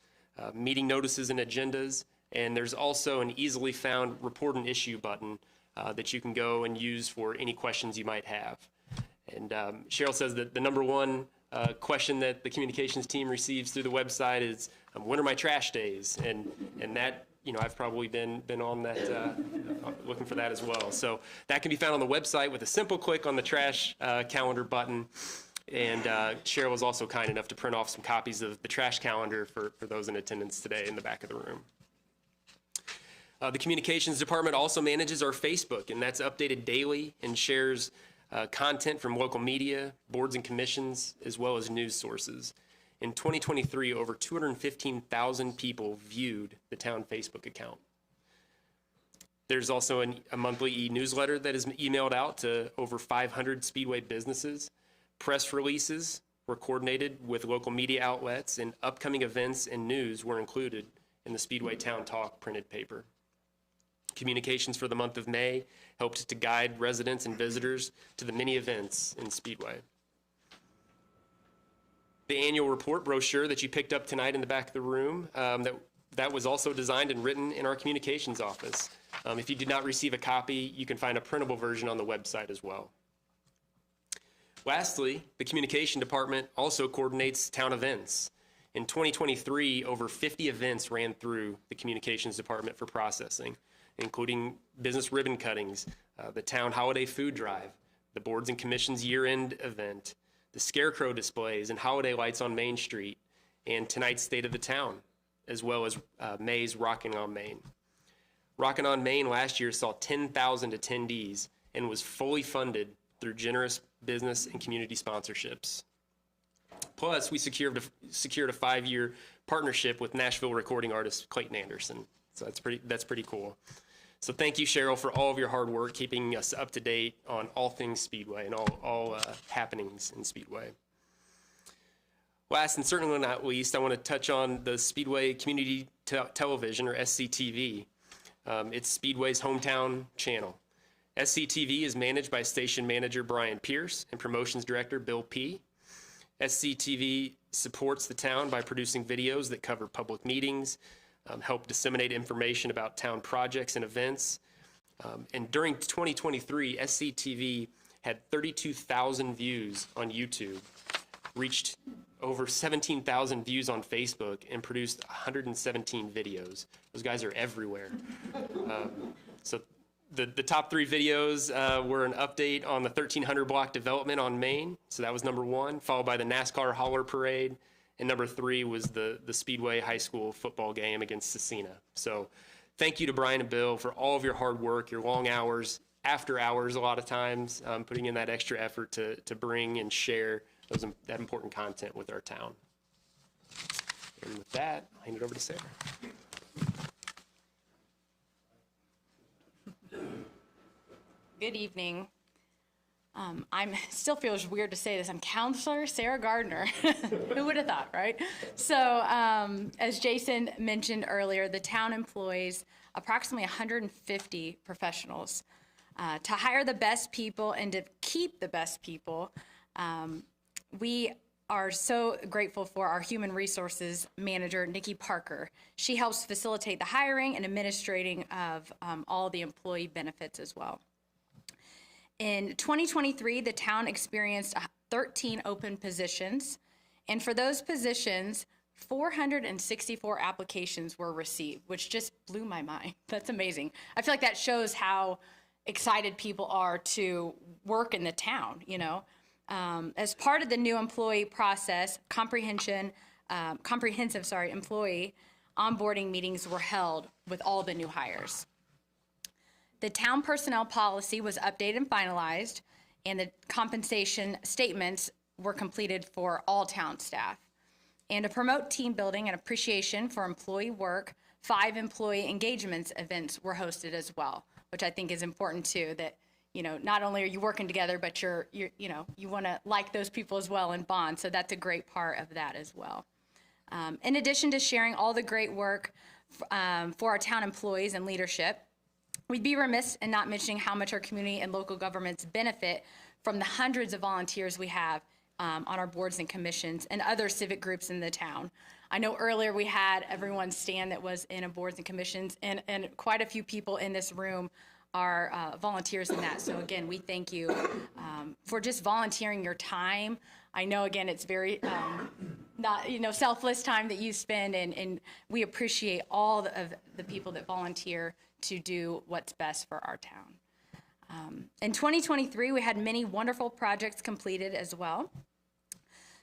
meeting notices and agendas, and there's also an easily found report an issue button that you can go and use for any questions you might have. And Cheryl says that the number one question that the communications team receives through the website is, when are my trash days? And that, you know, I've probably been on that, looking for that as well. So that can be found on the website with a simple click on the trash calendar button. And Cheryl was also kind enough to print off some copies of the trash calendar for those in attendance today in the back of the room. The Communications Department also manages our Facebook, and that's updated daily and shares content from local media, boards and commissions, as well as news sources. In 2023, over 215,000 people viewed the town Facebook account. There's also a monthly e-newsletter that is emailed out to over 500 Speedway businesses. Press releases were coordinated with local media outlets, and upcoming events and news were included in the Speedway Town Talk printed paper. Communications for the month of May helped to guide residents and visitors to the many events in Speedway. The annual report brochure that you picked up tonight in the back of the room that that was also designed and written in our communications office. If you did not receive a copy, you can find a printable version on the website as well. Lastly, the communication department also coordinates town events. In 2023, over 50 events ran through the communications department for processing, including business ribbon cuttings, the town holiday food drive, the boards and commissions year-end event, the scarecrow displays and holiday lights on Main Street, and tonight's State of the Town, as well as May's Rockin' on Main. Rockin' on Main last year saw 10,000 attendees and was fully funded through generous business and community sponsorships. Plus, we secured a 5-year partnership with Nashville recording artist Clayton Anderson. So that's pretty cool. So thank you, Cheryl, for all of your hard work, keeping us up to date on all things Speedway and all happenings in Speedway. Last and certainly not least, I want to touch on the Speedway Community Television, or SCTV. It's Speedway's hometown channel. SCTV is managed by station manager Brian Pierce and promotions director Bill P. SCTV supports the town by producing videos that cover public meetings, help disseminate information about town projects and events. And during 2023, SCTV had 32,000 views on YouTube, reached over 17,000 views on Facebook, and produced 117 videos. Those guys are everywhere. So the top 3 videos were an update on the 1300 block development on Main. So that was number 1, followed by the NASCAR Hauler Parade. And number 3 was the Speedway High School football game against Cecina. So thank you to Brian and Bill for all of your hard work, your long hours, after hours a lot of times, putting in that extra effort to bring and share that important content with our town. And with that, I'll hand it over to Sarah. Good evening. Still feels weird to say this. I'm Counselor Sarah Gardner. Who would have thought, right? So as Jason mentioned earlier, the town employs approximately 150 professionals. To hire the best people and to keep the best people, we are so grateful for our human resources manager, Nikki Parker. She helps facilitate the hiring and administrating of all the employee benefits as well. In 2023, the town experienced 13 open positions, and for those positions, 464 applications were received, which just blew my mind. That's amazing. I feel like that shows how excited people are to work in the town, you know. As part of the new employee process, comprehensive employee onboarding meetings were held with all the new hires. The town personnel policy was updated and finalized, and the compensation statements were completed for all town staff. And to promote team building and appreciation for employee work, 5 employee engagements events were hosted as well, which I think is important too, that, you know, not only are you working together, but you want to like those people as well and bond. So that's a great part of that as well. In addition to sharing all the great work for our town employees and leadership, we'd be remiss in not mentioning how much our community and local governments benefit from the hundreds of volunteers we have on our boards and commissions and other civic groups in the town. I know earlier we had everyone stand that was in a boards and commissions, and quite a few people in this room are volunteers in that. So again, we thank you for just volunteering your time. I know, again, it's very not selfless time that you spend, and we appreciate all of the people that volunteer to do what's best for our town. In 2023, we had many wonderful projects completed as well.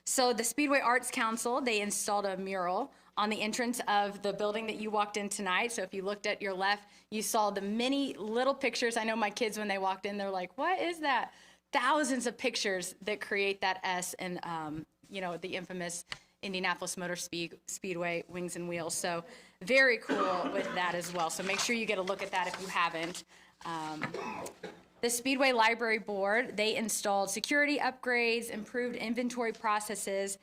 So the Speedway Arts Council, they installed a mural on the entrance of the building that you walked in tonight. So if you looked at your left, you saw the many little pictures. I know my kids, when they walked in, they're like, what is that? Thousands of pictures that create that S and, the infamous Indianapolis Motor Speedway Wings and Wheels. So very cool with that as well. So make sure you get a look at that if you haven't. The Speedway Library Board, they installed security upgrades, improved inventory processes,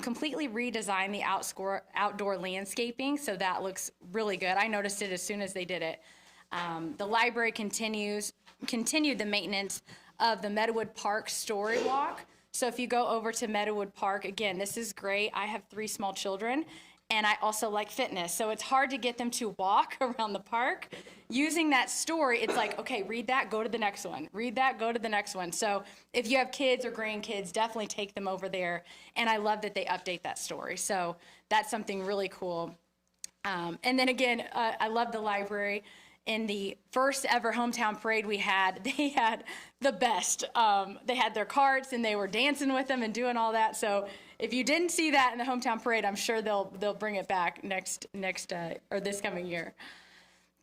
completely redesigned the outdoor landscaping, so that looks really good. I noticed it as soon as they did it. The library continued the maintenance of the Meadowood Park Story Walk. So if you go over to Meadowood Park, again, this is great. I have 3 small children, and I also like fitness. So it's hard to get them to walk around the park. Using that story, it's like, okay, read that, go to the next one. Read that, go to the next one. So if you have kids or grandkids, definitely take them over there. And I love that they update that story. So that's something really cool. And then again, I love the library. In the first ever hometown parade we had, they had the best. They had their carts and they were dancing with them and doing all that. So if you didn't see that in the hometown parade, I'm sure they'll bring it back next or this coming year.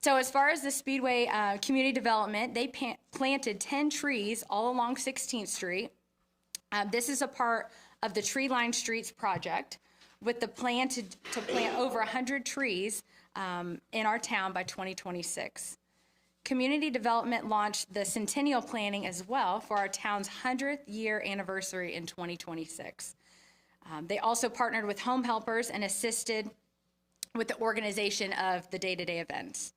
So as far as the Speedway community development, they planted 10 trees all along 16th Street. This is a part of the Tree Line Streets project with the plan to plant over 100 trees in our town by 2026. Community development launched the centennial planning as well for our town's 100th year anniversary in 2026. They also partnered with home helpers and assisted with the organization of the day-to-day events.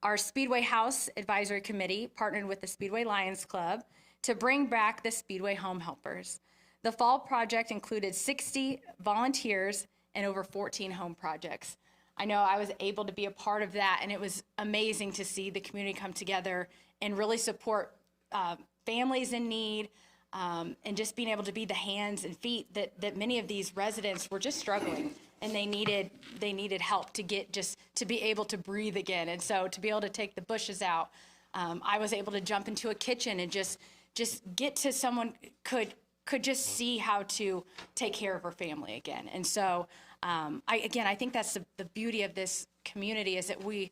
Our Speedway House Advisory Committee partnered with the Speedway Lions Club to bring back the Speedway home helpers. The fall project included 60 volunteers and over 14 home projects. I know I was able to be a part of that, and it was amazing to see the community come together and really support families in need, and just being able to be the hands and feet that many of these residents were just struggling, and they needed help to be able to breathe again. And so to be able to take the bushes out, I was able to jump into a kitchen and just get to someone could just see how to take care of her family again. And so I think that's the beauty of this community, is that we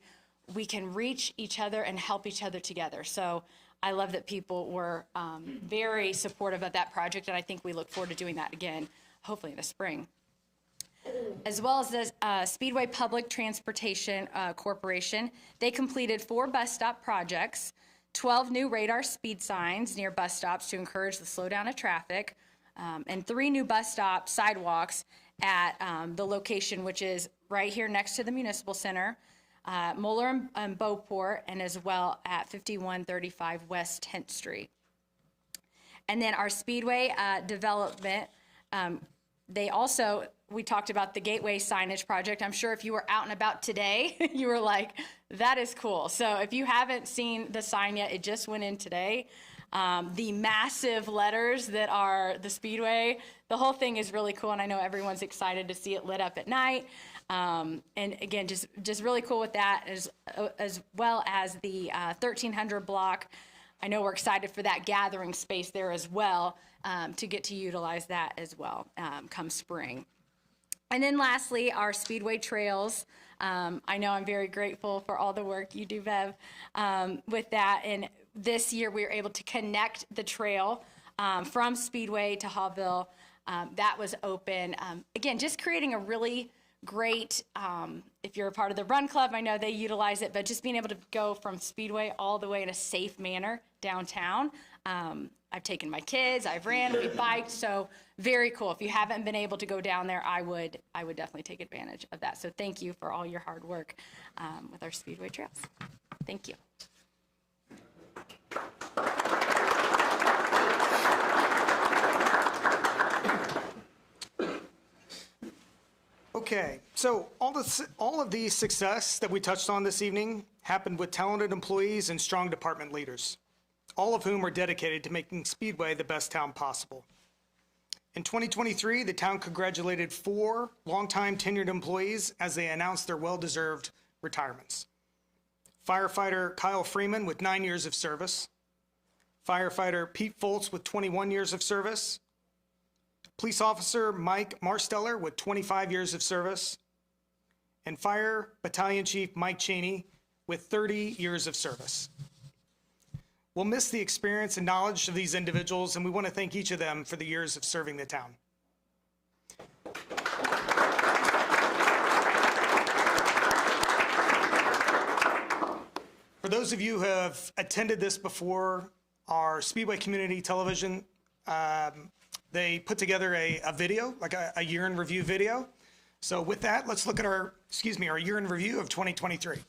can reach each other and help each other together. So I love that people were very supportive of that project, and I think we look forward to doing that again, hopefully in the spring. As well as the Speedway Public Transportation Corporation, they completed 4 bus stop projects, 12 new radar speed signs near bus stops to encourage the slowdown of traffic, and 3 new bus stop sidewalks at the location, which is right here next to the Municipal Center, Moeller and Beauport, and as well at 5135 West 10th Street. And then our Speedway development, we talked about the Gateway signage project. I'm sure if you were out and about today, you were like, that is cool. So if you haven't seen the sign yet, it just went in today. The massive letters that are the Speedway, the whole thing is really cool, and I know everyone's excited to see it lit up at night. And again, just really cool with that, as well as the 1300 block. I know we're excited for that gathering space there as well, to get to utilize that as well come spring. And then lastly, our Speedway trails. I know I'm very grateful for all the work you do, Bev, with that. And this year we were able to connect the trail from Speedway to Hawville. That was open. Again, just creating a really great, if you're a part of the Run Club, I know they utilize it, but just being able to go from Speedway all the way in a safe manner downtown. I've taken my kids, I've ran, we've biked, so very cool. If you haven't been able to go down there, I would definitely take advantage of that. So thank you for all your hard work with our Speedway trails. Thank you. Okay, so all of the success that we touched on this evening happened with talented employees and strong department leaders, all of whom are dedicated to making Speedway the best town possible. In 2023, the town congratulated 4 longtime tenured employees as they announced their well-deserved retirements. Firefighter Kyle Freeman with 9 years of service, firefighter Pete Foltz with 21 years of service, police officer Mike Marsteller with 25 years of service, and Fire Battalion Chief Mike Cheney with 30 years of service. We'll miss the experience and knowledge of these individuals, and we want to thank each of them for the years of serving the town. For those of you who have attended this before, our Speedway Community Television, they put together a video, like a year in review video. So with that, let's look at our year in review of 2023.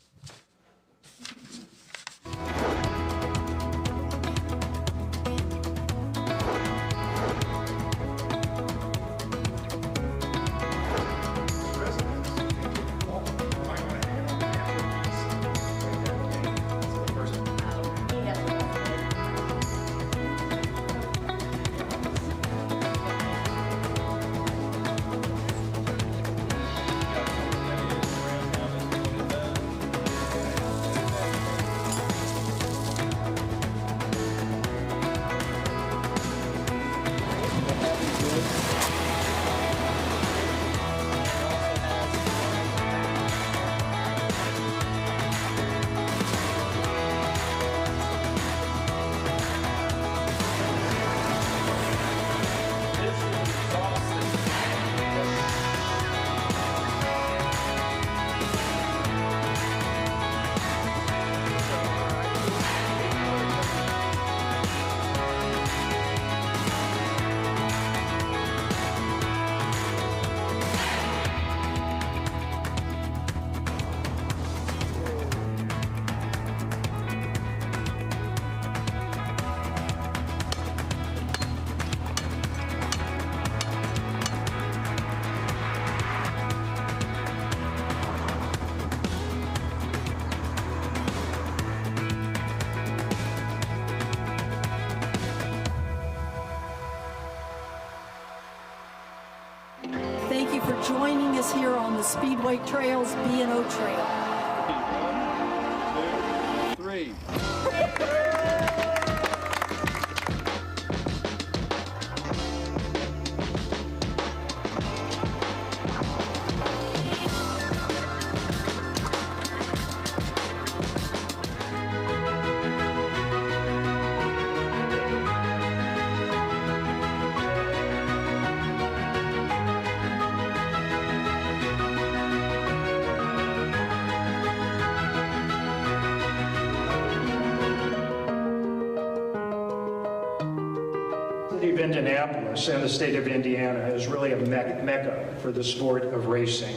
us here on the Speedway Trails B&O Trail. 1, 2, 3. The city of Indianapolis and the state of Indiana is really a mecca for the sport of racing.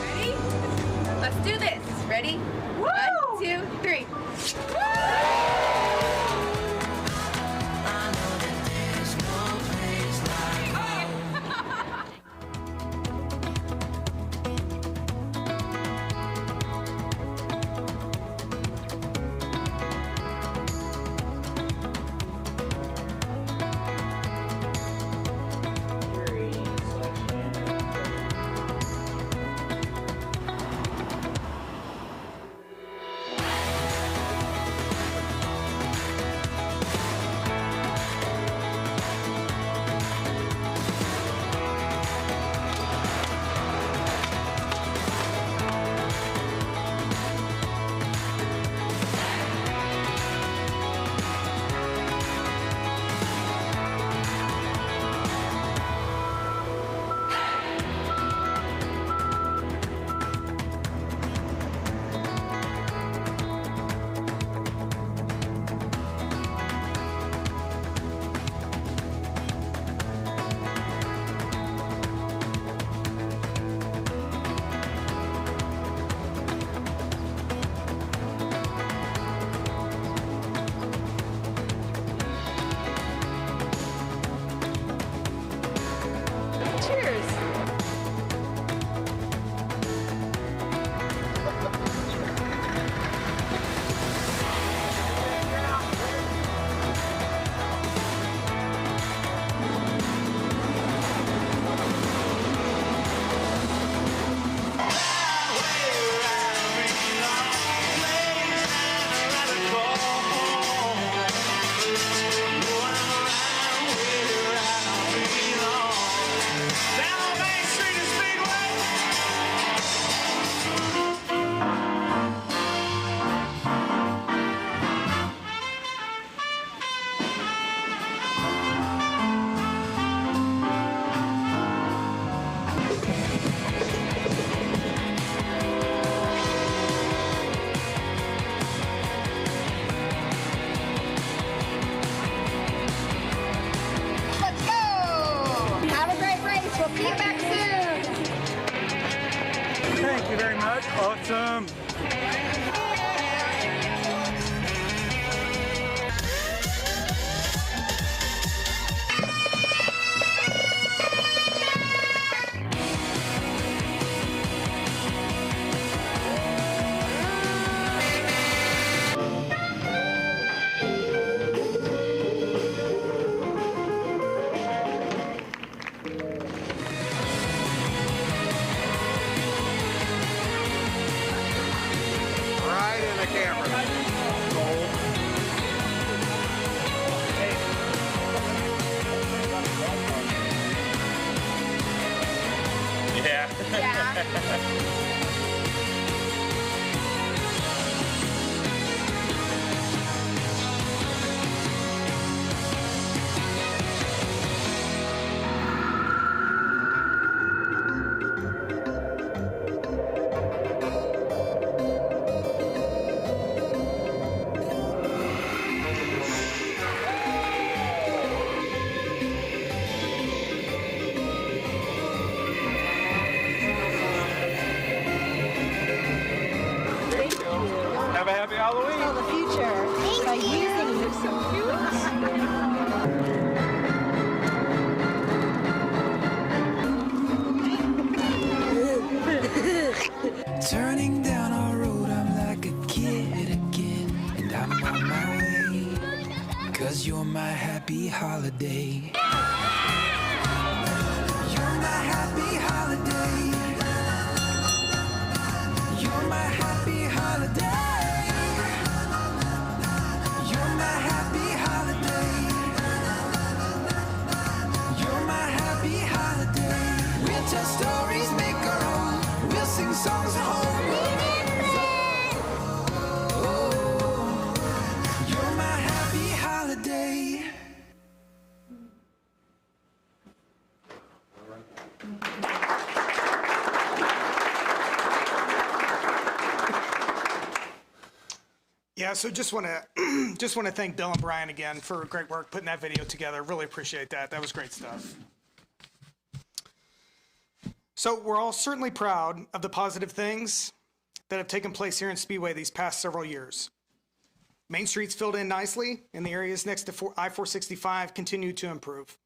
Ready? Let's do this. Ready? 1, 2, 3. Cheers. Let's go! Have a great race. We'll see you back soon. Thank you very much. Awesome. 'cause you're my happy holiday. You're my happy holiday. You're my happy holiday. You're my happy holiday. You're my happy holiday. We'll tell stories, make our own. We'll sing songs at home. Oh, you're my happy holiday. Yeah, so just want to thank Bill and Brian again for great work putting that video together. Really appreciate that. That was great stuff. So we're all certainly proud of the positive things that have taken place here in Speedway these past several years. Main Street's filled in nicely, and the areas next to I-465 continue to improve.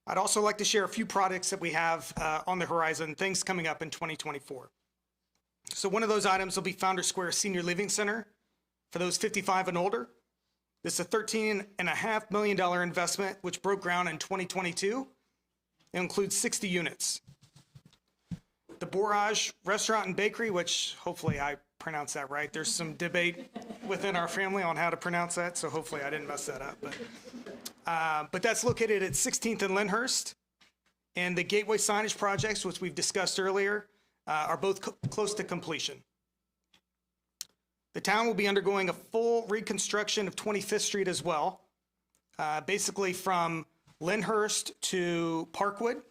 I'd also like to share a few projects that we have on the horizon, things coming up in 2024. So one of those items will be Founder Square Senior Living Center for those 55 and older. This is a $13.5 million investment, which broke ground in 2022. It includes 60 units. The Borage Restaurant and Bakery, which hopefully I pronounced that right. There's some debate within our family on how to pronounce that, so hopefully I didn't mess that up. But that's located at 16th and Lyndhurst. And the Gateway signage projects, which we've discussed earlier, are both close to completion. The town will be undergoing a full reconstruction of 25th Street as well, basically from Lyndhurst to Parkwood.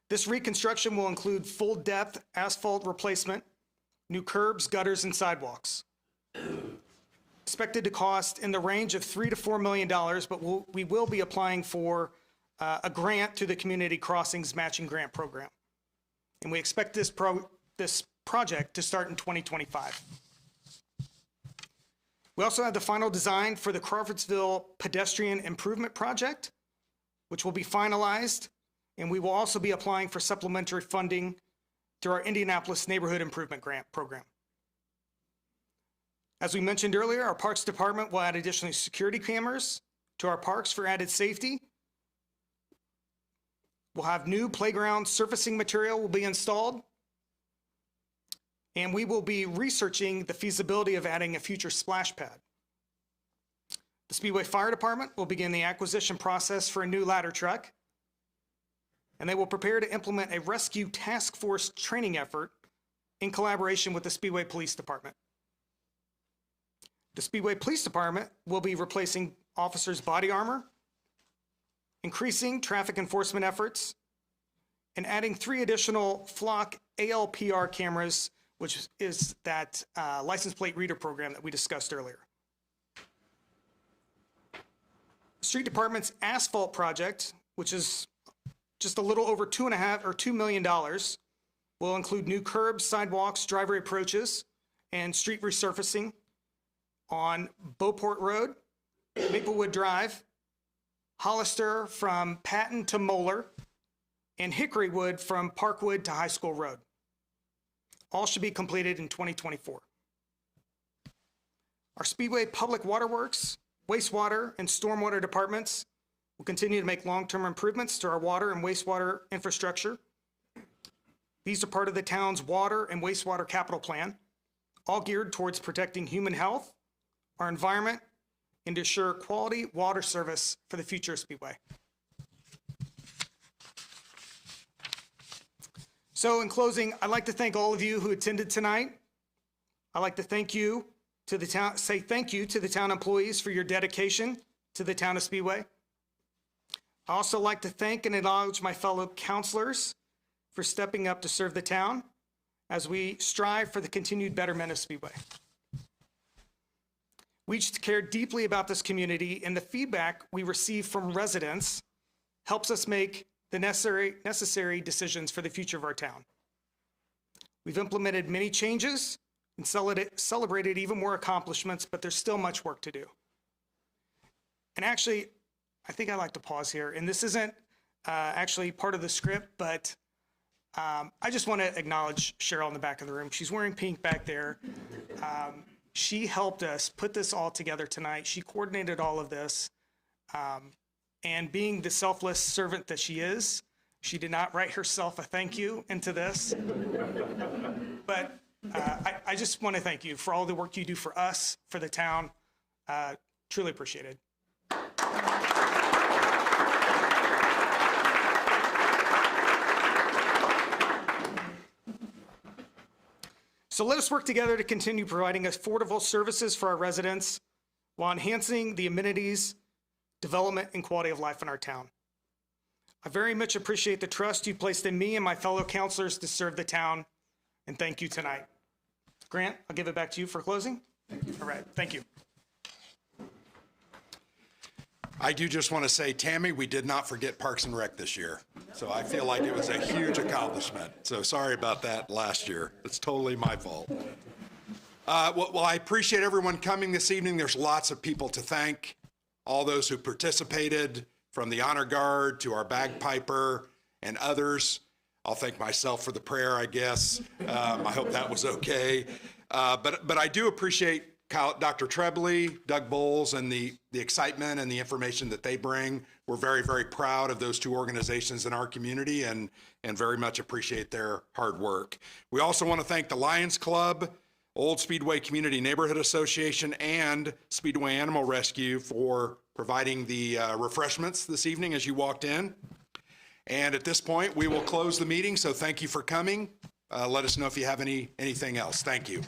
This reconstruction will include full depth asphalt replacement, new curbs, gutters, and sidewalks. Expected to cost in the range of $3 to $4 million, but we will be applying for a grant through the Community Crossings Matching Grant Program. And we expect this project to start in 2025. We also have the final design for the Crawfordsville Pedestrian Improvement Project, which will be finalized, and we will also be applying for supplementary funding through our Indianapolis Neighborhood Improvement Grant Program. As we mentioned earlier, our Parks Department will add additional security cameras to our parks for added safety. We'll have new playground surfacing material will be installed. And we will be researching the feasibility of adding a future splash pad. The Speedway Fire Department will begin the acquisition process for a new ladder truck. And they will prepare to implement a rescue task force training effort in collaboration with the Speedway Police Department. The Speedway Police Department will be replacing officers' body armor, increasing traffic enforcement efforts, and adding 3 additional Flock ALPR cameras, which is that license plate reader program that we discussed earlier. The Street Department's asphalt project, which is just a little over $2 million, will include new curbs, sidewalks, driveway approaches, and street resurfacing on Beauport Road, Maplewood Drive, Hollister from Patton to Moeller, and Hickorywood from Parkwood to High School Road. All should be completed in 2024. Our Speedway Public Waterworks, wastewater, and stormwater departments will continue to make long-term improvements to our water and wastewater infrastructure. These are part of the town's water and wastewater capital plan, all geared towards protecting human health, our environment, and to assure quality water service for the future of Speedway. So in closing, I'd like to thank all of you who attended tonight. I'd like to say thank you to the town employees for your dedication to the town of Speedway. I also like to thank and acknowledge my fellow counselors for stepping up to serve the town as we strive for the continued betterment of Speedway. We each care deeply about this community, and the feedback we receive from residents helps us make the necessary decisions for the future of our town. We've implemented many changes and celebrated even more accomplishments, but there's still much work to do. And actually, I think I'd like to pause here, and this isn't actually part of the script, but I just want to acknowledge Cheryl in the back of the room. She's wearing pink back there. She helped us put this all together tonight. She coordinated all of this. And being the selfless servant that she is, she did not write herself a thank you into this. But I just want to thank you for all the work you do for us, for the town. Truly appreciate it. So let us work together to continue providing affordable services for our residents while enhancing the amenities, development, and quality of life in our town. I very much appreciate the trust you placed in me and my fellow councilors to serve the town, and thank you tonight. Grant, I'll give it back to you for closing. All right, thank you. I do just want to say, Tammy, we did not forget Parks and Rec this year. So I feel like it was a huge accomplishment. So sorry about that last year. It's totally my fault. Well, I appreciate everyone coming this evening. There's lots of people to thank. All those who participated, from the honor guard to our bagpiper and others. I'll thank myself for the prayer, I guess. I hope that was okay. But I do appreciate Dr. Trebley, Doug Bowles, and the excitement and the information that they bring. We're very, very proud of those two organizations in our community and very much appreciate their hard work. We also want to thank the Lions Club, Old Speedway Community Neighborhood Association, and Speedway Animal Rescue for providing the refreshments this evening as you walked in. And at this point, we will close the meeting, so thank you for coming. Let us know if you have anything else. Thank you.